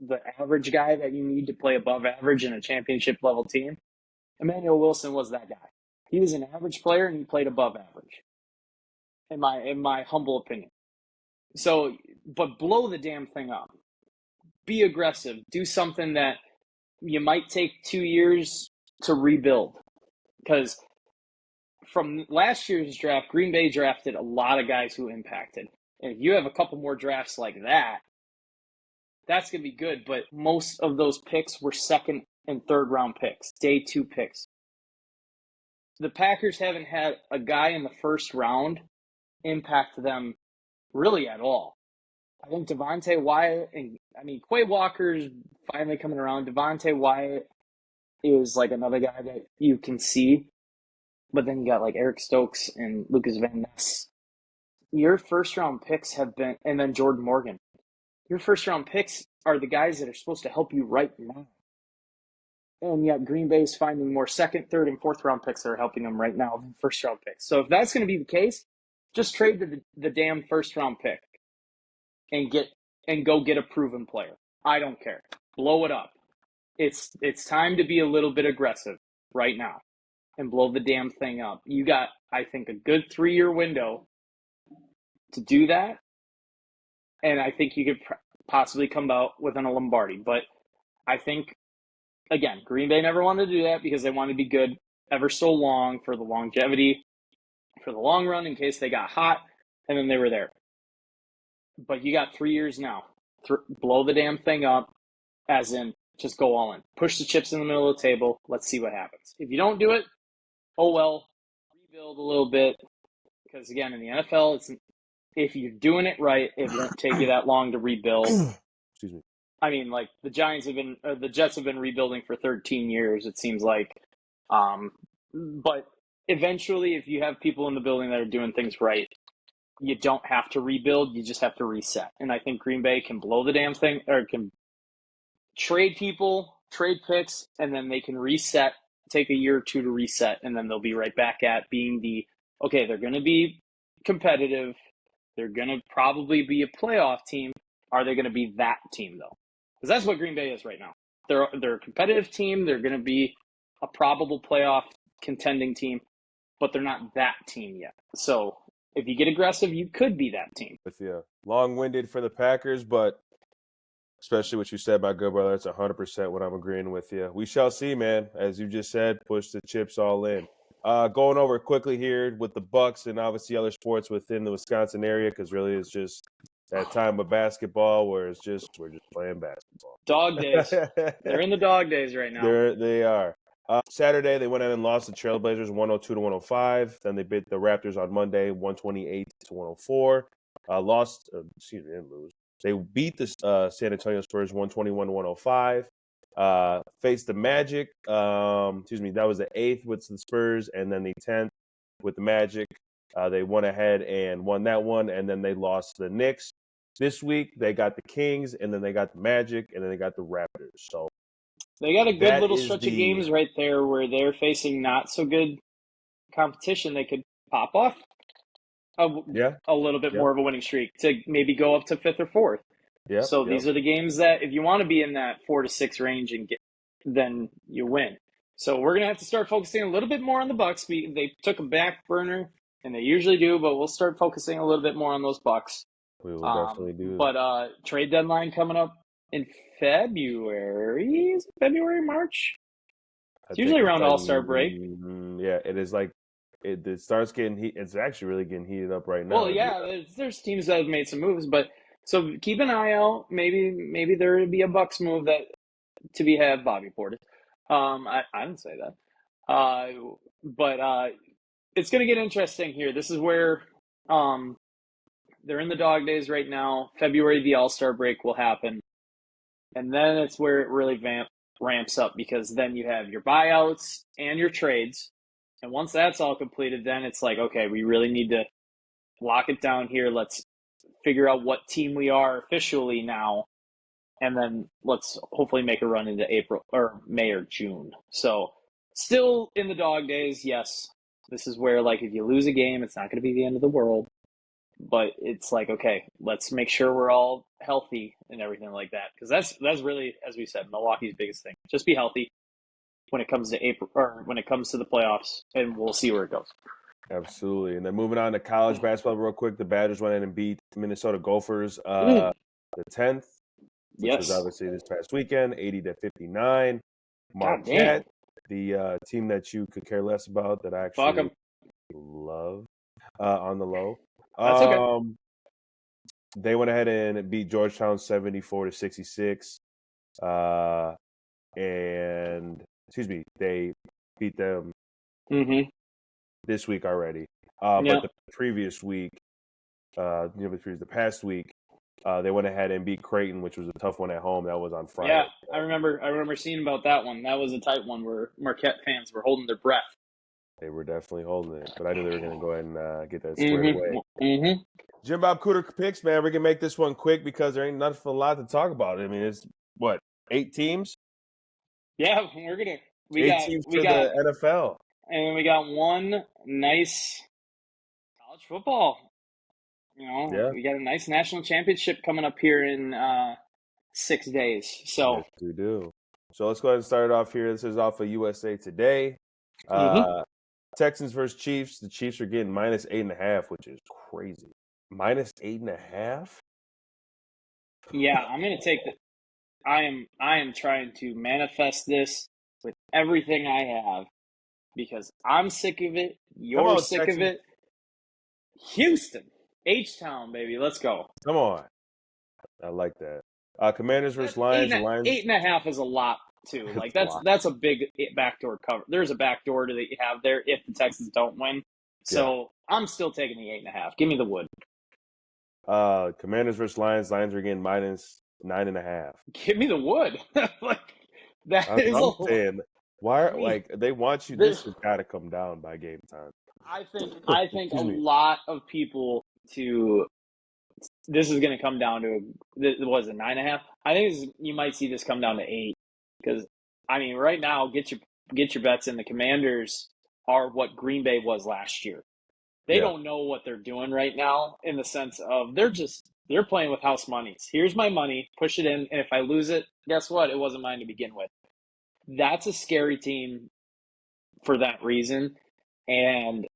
the average guy that you need to play above average in a championship level team. Emmanuel Wilson was that guy. He was an average player and he played above average, in my humble opinion. So, but blow the damn thing up. Be aggressive. Do something that you might take 2 years to rebuild. Because from last year's draft, Green Bay drafted a lot of guys who impacted. And if you have a couple more drafts like that, that's going to be good. But most of those picks were second and third round picks, day 2 picks. The Packers haven't had a guy in the first round impact them really at all. I think Devontae Wyatt Quay Walker's finally coming around. Devontae Wyatt is like another guy that you can see. But then you got like Eric Stokes and Lucas Van Ness. Your first round picks have been, and then Jordan Morgan. Your first round picks are the guys that are supposed to help you right now. And yet Green Bay is finding more second, third, and fourth round picks that are helping them right now than first round picks. So if that's going to be the case, just trade the damn first round pick and go get a proven player. I don't care. Blow it up. It's time to be a little bit aggressive right now and blow the damn thing up. You got, I think, a good 3-year window to do that. And I think you could possibly come out within a Lombardi. But I think, again, Green Bay never wanted to do that because they wanted to be good ever so long for the longevity, for the long run in case they got hot, and then they were there. But you got 3 years now. Blow the damn thing up, as in just go all in. Push the chips in the middle of the table. Let's see what happens. If you don't do it, oh well, rebuild a little bit. Because, again, in the NFL, if you're doing it right, it won't take you that long to rebuild. Excuse me. I mean, like the Jets have been rebuilding for 13 years, it seems like. But eventually, if you have people in the building that are doing things right, you don't have to rebuild. You just have to reset. And I think Green Bay can blow the damn thing, or can trade people, trade picks, and then they can reset, take a year or two to reset, and then they'll be right back at being they're going to be competitive. They're going to probably be a playoff team. Are they going to be that team, though? Because that's what Green Bay is right now. They're a competitive team. They're going to be a probable playoff contending team, but they're not that team yet. So if you get aggressive, you could be that team. With you, long-winded for the Packers, but especially what you said, my good brother, that's 100% what I'm agreeing with you. We shall see, man. As you just said, push the chips all in. Going over quickly here with the Bucks and obviously other sports within the Wisconsin area, because really it's just that time of basketball where we're just playing basketball. Dog days. They're in the dog days right now. They are. Saturday, they went out and lost the Trailblazers 102-105. Then they beat the Raptors on Monday 128-104. Didn't lose. They beat the San Antonio Spurs 121-105. Faced the Magic. That was the 8th with the Spurs, and then the 10th with the Magic. They went ahead and won that one, and then they lost to the Knicks. This week, they got the Kings, and then they got the Magic, and then they got the Raptors. So they got a good little stretch of games right there where they're facing not so good competition. They could pop off a little bit more of a winning streak to maybe go up to 5th or 4th. Yeah. So these are the games that if you want to be in that 4 to 6 range then you win. So we're gonna have to start focusing a little bit more on the Bucks. They took a back burner, and they usually do, but we'll start focusing a little bit more on those Bucks. We will definitely do. But trade deadline coming up in February. Is it February, March? It's usually around All-Star break. Yeah, it is like it starts getting heat. It's actually really getting heated up right now. Well, yeah, there's teams that have made some moves, but so keep an eye out. Maybe there would be a Bucks move that to be had. Bobby Portis. I didn't say that. But it's going to get interesting here. This is where They're in the dog days right now. February, the All-Star break will happen. And then it's where it really ramps up because then you have your buyouts and your trades. And once that's all completed, then it's like, okay, we really need to lock it down here. Let's figure out what team we are officially now. And then let's hopefully make a run into April or May or June. So still in the dog days, yes. This is where, like, if you lose a game, it's not going to be the end of the world. But it's like, okay, let's make sure we're all healthy and everything like that. Because that's really, as we said, Milwaukee's biggest thing. Just be healthy when it comes to April or when it comes to the playoffs, and we'll see where it goes. Absolutely. And then moving on to college basketball real quick, the Badgers went in and beat Minnesota Gophers the 10th, which was obviously this past weekend, 80-59. Marquette, the team that you could care less about that I actually love on the low. That's okay. They went ahead and beat Georgetown 74-66. And they beat them this week already. But the previous week, the past week, they went ahead and beat Creighton, which was a tough one at home. That was on Friday. Yeah, I remember seeing about that one. That was a tight one where Marquette fans were holding their breath. They were definitely holding it, but I knew they were going to go ahead and get that squared away. Jim Bob Cooter Picks, man, we're going to make this one quick because there ain't nothing a lot to talk about. I mean, it's, 8 teams? Yeah, we got the NFL. And then we got one nice college football. We got a nice national championship coming up here in 6 days. So yes, we do. So let's go ahead and start it off here. This is off of USA Today. Texans versus Chiefs. The Chiefs are getting -8.5, which is crazy. -8.5? Yeah, I'm gonna take the. I am trying to manifest this with everything I have because I'm sick of it. You're sick of it. Houston, H-Town, baby, let's go. Come on, I like that. Commanders versus Lions. 8.5 is a lot too. Like that's a big backdoor cover. There's a backdoor that you have there if the Texans don't win. So I'm still taking the 8.5. Give me the wood. Commanders versus Lions. Lions are getting -9.5. Give me the wood. Like that is. I'm saying, why? They want you. This has got to come down by game time. I think a lot of people this is going to come down to was it 9.5? I think you might see this come down to 8 because I mean right now get your bets in. The Commanders are what Green Bay was last year. They don't know what they're doing right now in the sense of they're playing with house monies. Here's my money, push it in, and if I lose it, guess what? It wasn't mine to begin with. That's a scary team for that reason. And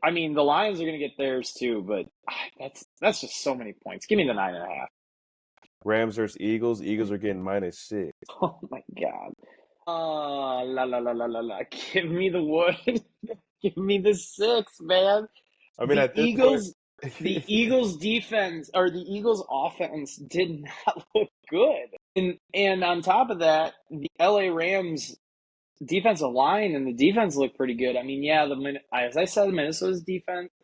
I mean, the Lions are going to get theirs too, but that's just so many points. Give me the 9.5. Rams versus Eagles. Eagles are getting -6. Oh my God. La. Give me the wood. Give me the 6, man. I mean, the Eagles defense or the Eagles offense did not look good. And on top of that, the LA Rams defensive line and the defense looked pretty good. I mean, as I said, Minnesota's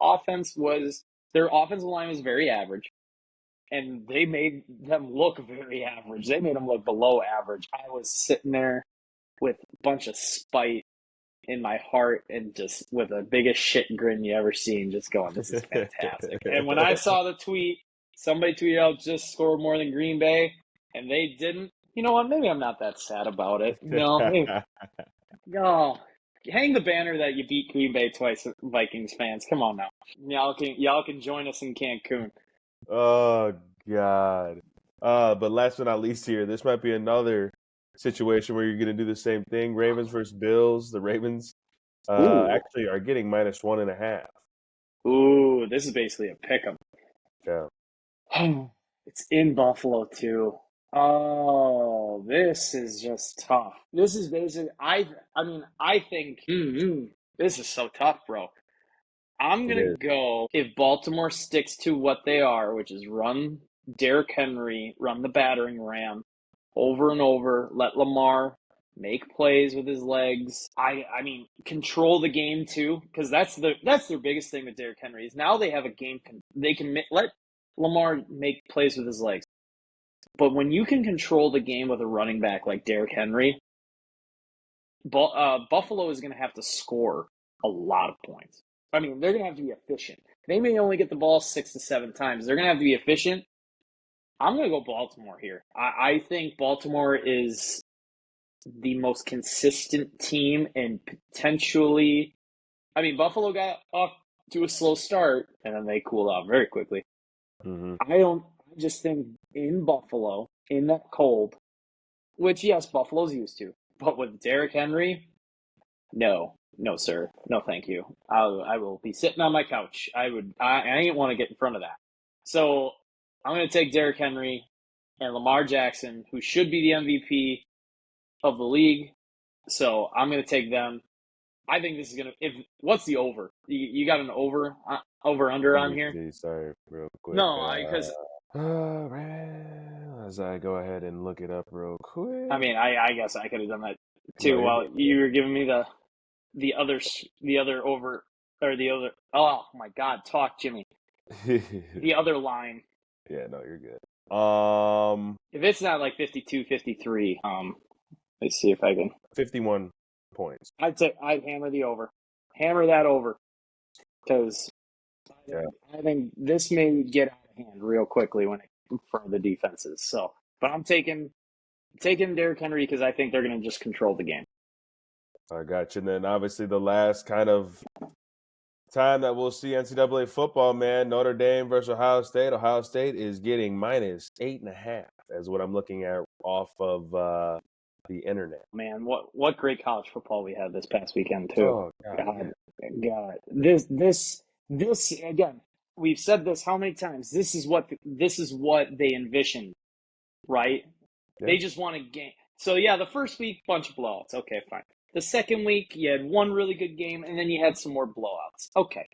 offensive line was very average, and they made them look very average. They made them look below average. I was sitting there with a bunch of spite in my heart and just with the biggest shit grin you ever seen, just going, this is fantastic. And when I saw the tweet, somebody tweeted out just scored more than Green Bay, and they didn't. You know what? Maybe I'm not that sad about it. No, hang the banner that you beat Green Bay twice, Vikings fans. Come on now, y'all can join us in Cancun. Oh God! But last but not least, here, this might be another situation where you're going to do the same thing. Ravens versus Bills. The Ravens actually are getting -1.5. Ooh, this is basically a pick'em. Yeah. It's in Buffalo too. Oh, this is just tough. This is basically, I think this is so tough, bro. I'm going to go, if Baltimore sticks to what they are, which is run Derrick Henry, run the battering ram over and over, let Lamar make plays with his legs. I mean, control the game too, because that's their biggest thing with Derrick Henry is now they have a game. They can let Lamar make plays with his legs, but when you can control the game with a running back like Derrick Henry, Buffalo is going to have to score a lot of points. I mean, they're going to have to be efficient. They may only get the ball 6 to 7 times. They're going to have to be efficient. I'm going to go Baltimore here. I think Baltimore is the most consistent team and potentially, I mean, Buffalo got off to a slow start and then they cooled off very quickly. Mm-hmm. I just think in Buffalo, in that cold, which yes, Buffalo's used to, but with Derrick Henry, no, sir, no, thank you. I will be sitting on my couch. I ain't want to get in front of that. So I'm going to take Derrick Henry and Lamar Jackson, who should be the MVP of the league. So I'm going to take them. I think this is going to, what's the over? You got an over under on here? Sorry, real quick. No, because as I go ahead and look it up real quick. I mean, I guess I could have done that too. While you were giving me the other over or the other. Oh my God, talk, Jimmy. The other line. Yeah, no, you're good. If it's not like 52, 53, let's see if I can. 51 points. I'd hammer the over. Hammer that over. Because I think this may get out of hand real quickly for the defenses. So, but I'm taking Derrick Henry because I think they're going to just control the game. I got you. And then obviously the last kind of time that we'll see NCAA football, man, Notre Dame versus Ohio State. Ohio State is getting -8.5 as what I'm looking at off of the internet. Man, what great college football we had this past weekend too. Oh God. This again, we've said this how many times? This is what they envisioned, right? Yeah. They just want a game. So yeah, the first week, bunch of blowouts. Okay, fine. The second week, you had one really good game, and then you had some more blowouts. Okay.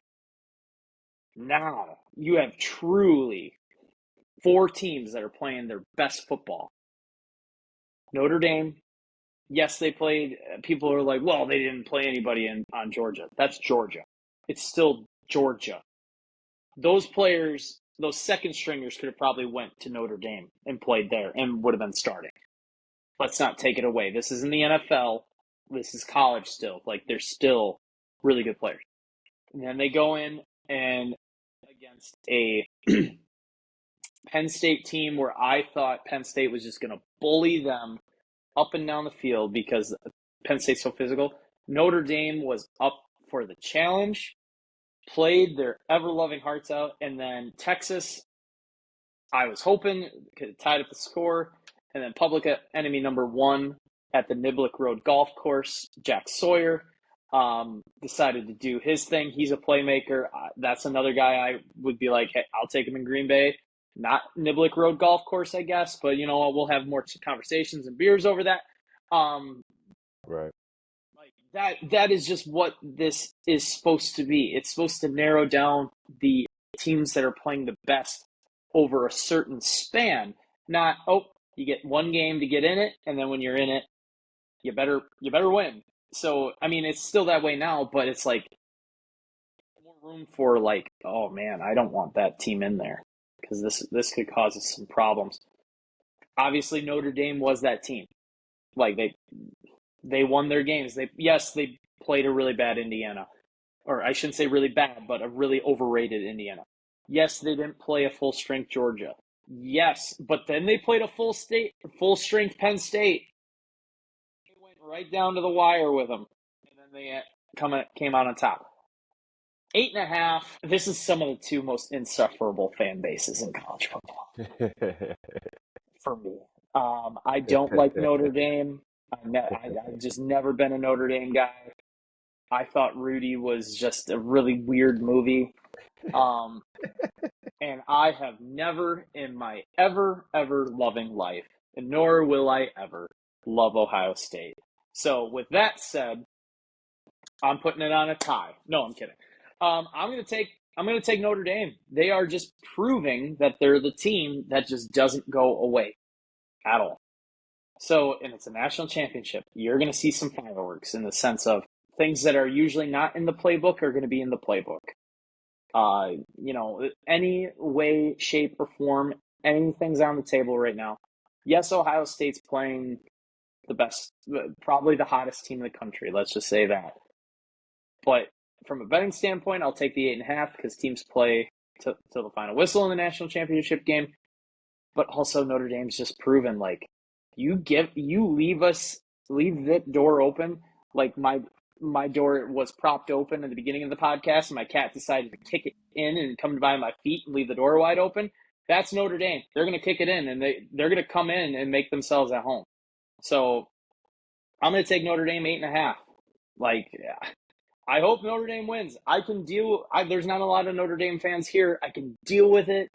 Now you have truly 4 teams that are playing their best football. Notre Dame, yes, they played. People are like, well, they didn't play anybody on Georgia. That's Georgia. It's still Georgia. Those players, those second stringers could have probably went to Notre Dame and played there and would have been starting. Let's not take it away. This isn't the NFL. This is college still. Like, they're still really good players. And then they go in and against a Penn State team where I thought Penn State was just going to bully them up and down the field because Penn State's so physical. Notre Dame was up for the challenge, played their ever-loving hearts out, and then Texas, I was hoping, could have tied up the score, and then public enemy number 1 at the Niblick Road Golf Course, Jack Sawyer, decided to do his thing. He's a playmaker. That's another guy I would be like, hey, I'll take him in Green Bay. Not Niblick Road Golf Course, I guess, but you know what? We'll have more conversations and beers over that. Right. Like that is just what this is supposed to be. It's supposed to narrow down the teams that are playing the best over a certain span. Not, you get one game to get in it, and then when you're in it, you better win. So, I mean, it's still that way now, but it's like more room for like, oh man, I don't want that team in there because this could cause us some problems. Obviously, Notre Dame was that team. Like they won their games. They played a really bad Indiana, or I shouldn't say really bad, but a really overrated Indiana. Yes, they didn't play a full strength Georgia. Yes, but then they played a full strength Penn State. They went right down to the wire with them, and then they came out on top. 8.5. This is some of the 2 most insufferable fan bases in college football for me. I don't like Notre Dame. I've just never been a Notre Dame guy. I thought Rudy was just a really weird movie. And I have never in my ever loving life, and nor will I ever love Ohio State. So with that said, I'm putting it on a tie. No, I'm kidding. I'm gonna take Notre Dame. They are just proving that they're the team that just doesn't go away at all. So, and it's a national championship. You're going to see some fireworks in the sense of things that are usually not in the playbook are going to be in the playbook. Any way, shape, or form, anything's on the table right now. Yes, Ohio State's playing the best, probably the hottest team in the country. Let's just say that. But from a betting standpoint, I'll take the 8.5 because teams play till the final whistle in the national championship game. But also Notre Dame's just proven you leave that door open. Like my door was propped open at the beginning of the podcast, and my cat decided to kick it in and come by my feet and leave the door wide open. That's Notre Dame. They're going to kick it in, and they're going to come in and make themselves at home. So I'm going to take Notre Dame 8.5. I hope Notre Dame wins. I can deal. There's not a lot of Notre Dame fans here. I can deal with it.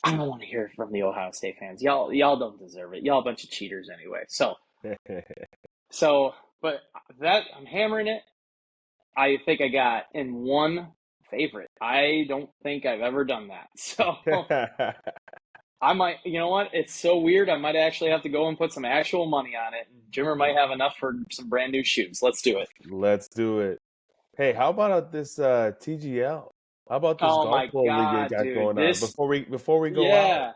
I don't want to hear it from the Ohio State fans. Y'all don't deserve it. Y'all a bunch of cheaters anyway. But that I'm hammering it. I think I got in one favorite. I don't think I've ever done that. So I might, you know what? It's so weird. I might actually have to go and put some actual money on it. Jimmer might have enough for some brand new shoes. Let's do it. Let's do it. Hey, how about this TGL? How about this golf ball league they got going on? Before we go out.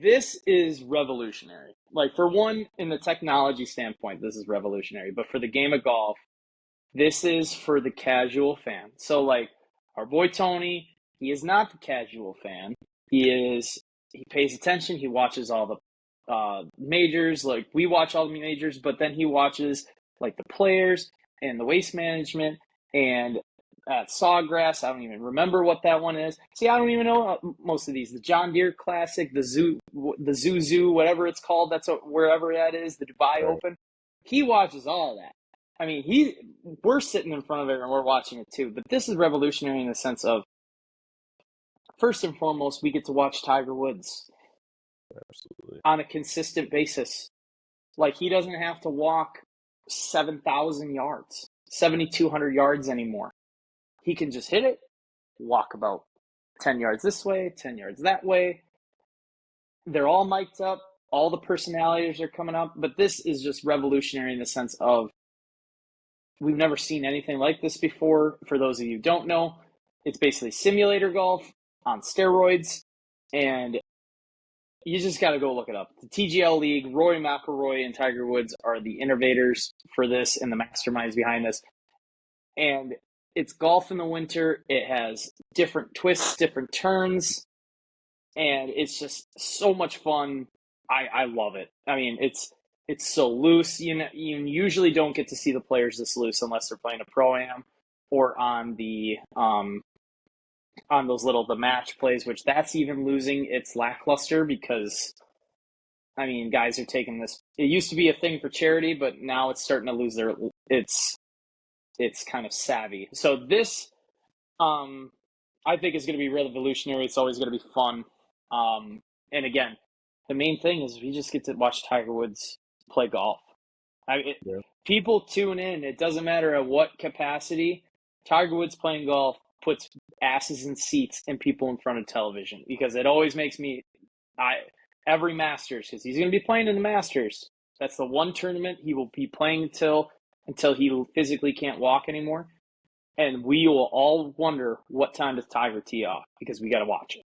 This is revolutionary. For one, in the technology standpoint, this is revolutionary. But for the game of golf, this is for the casual fan. So, our boy Tony, he is not the casual fan. He pays attention. He watches all the majors. We watch all the majors, but then he watches the players and the waste management and Sawgrass. I don't even remember what that one is. See, I don't even know most of these. The John Deere Classic, the Zoo, whatever it's called. That's wherever that is. The Dubai Open. He watches all that. I mean, we're sitting in front of it and we're watching it too. But this is revolutionary in the sense of, first and foremost, we get to watch Tiger Woods. Absolutely. On a consistent basis. He doesn't have to walk 7,000 yards, 7,200 yards anymore. He can just hit it, walk about 10 yards this way, 10 yards that way. They're all mic'd up. All the personalities are coming up. But this is just revolutionary in the sense of we've never seen anything like this before. For those of you who don't know, it's basically simulator golf on steroids. And you just got to go look it up. The TGL League, Rory McIlroy and Tiger Woods are the innovators for this and the masterminds behind this. And it's golf in the winter. It has different twists, different turns, and it's just so much fun. I love it. I mean, it's so loose. You usually don't get to see the players this loose unless they're playing a pro-am or on the on the match plays, which that's even losing its lackluster because, I mean, guys are taking this. It used to be a thing for charity, but now it's starting to lose it's kind of savvy. So this, I think is going to be revolutionary. It's always going to be fun. And again, the main thing is we just get to watch Tiger Woods play golf. People tune in. It doesn't matter at what capacity. Tiger Woods playing golf puts asses in seats and people in front of television because it always makes me every Masters, because he's going to be playing in the Masters. That's the one tournament he will be playing until he physically can't walk anymore. And we will all wonder what time does Tiger tee off because we got to watch it.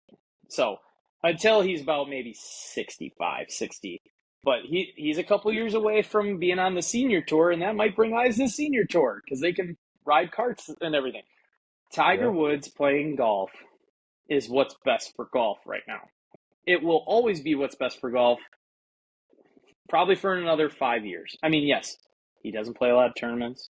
So until he's about maybe 65, 60. But he's a couple years away from being on the senior tour, and that might bring eyes to the senior tour because they can ride carts and everything. Tiger Woods playing golf is what's best for golf right now. It will always be what's best for golf, probably for another 5 years. I mean, yes, he doesn't play a lot of tournaments,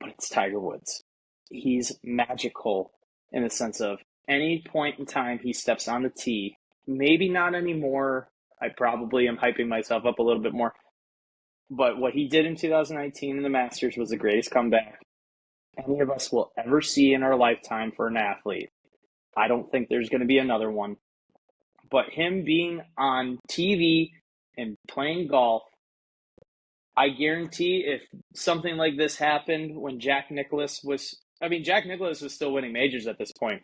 but it's Tiger Woods. He's magical in the sense of any point in time he steps on the tee, maybe not anymore. I probably am hyping myself up a little bit more. But what he did in 2019 in the Masters was the greatest comeback any of us will ever see in our lifetime for an athlete. I don't think there's going to be another one. But him being on TV and playing golf, I guarantee if something like this happened when Jack Nicklaus was still winning majors at this point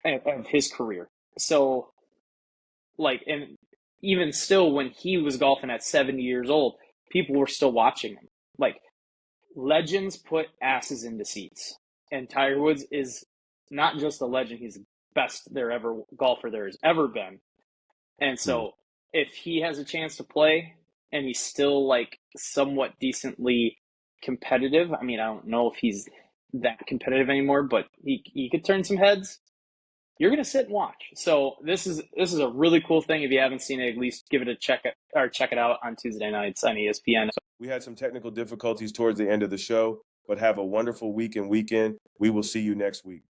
of his career. So, and even still, when he was golfing at 70 years old, people were still watching him. Like, legends put asses into seats. And Tiger Woods is not just a legend, he's the best golfer there has ever been. And so if he has a chance to play and he's still like somewhat decently competitive, I mean, I don't know if he's that competitive anymore, but he could turn some heads. You're going to sit and watch. So this is a really cool thing. If you haven't seen it, at least give it a check it out on Tuesday nights on ESPN. We had some technical difficulties towards the end of the show, but have a wonderful week and weekend. We will see you next week.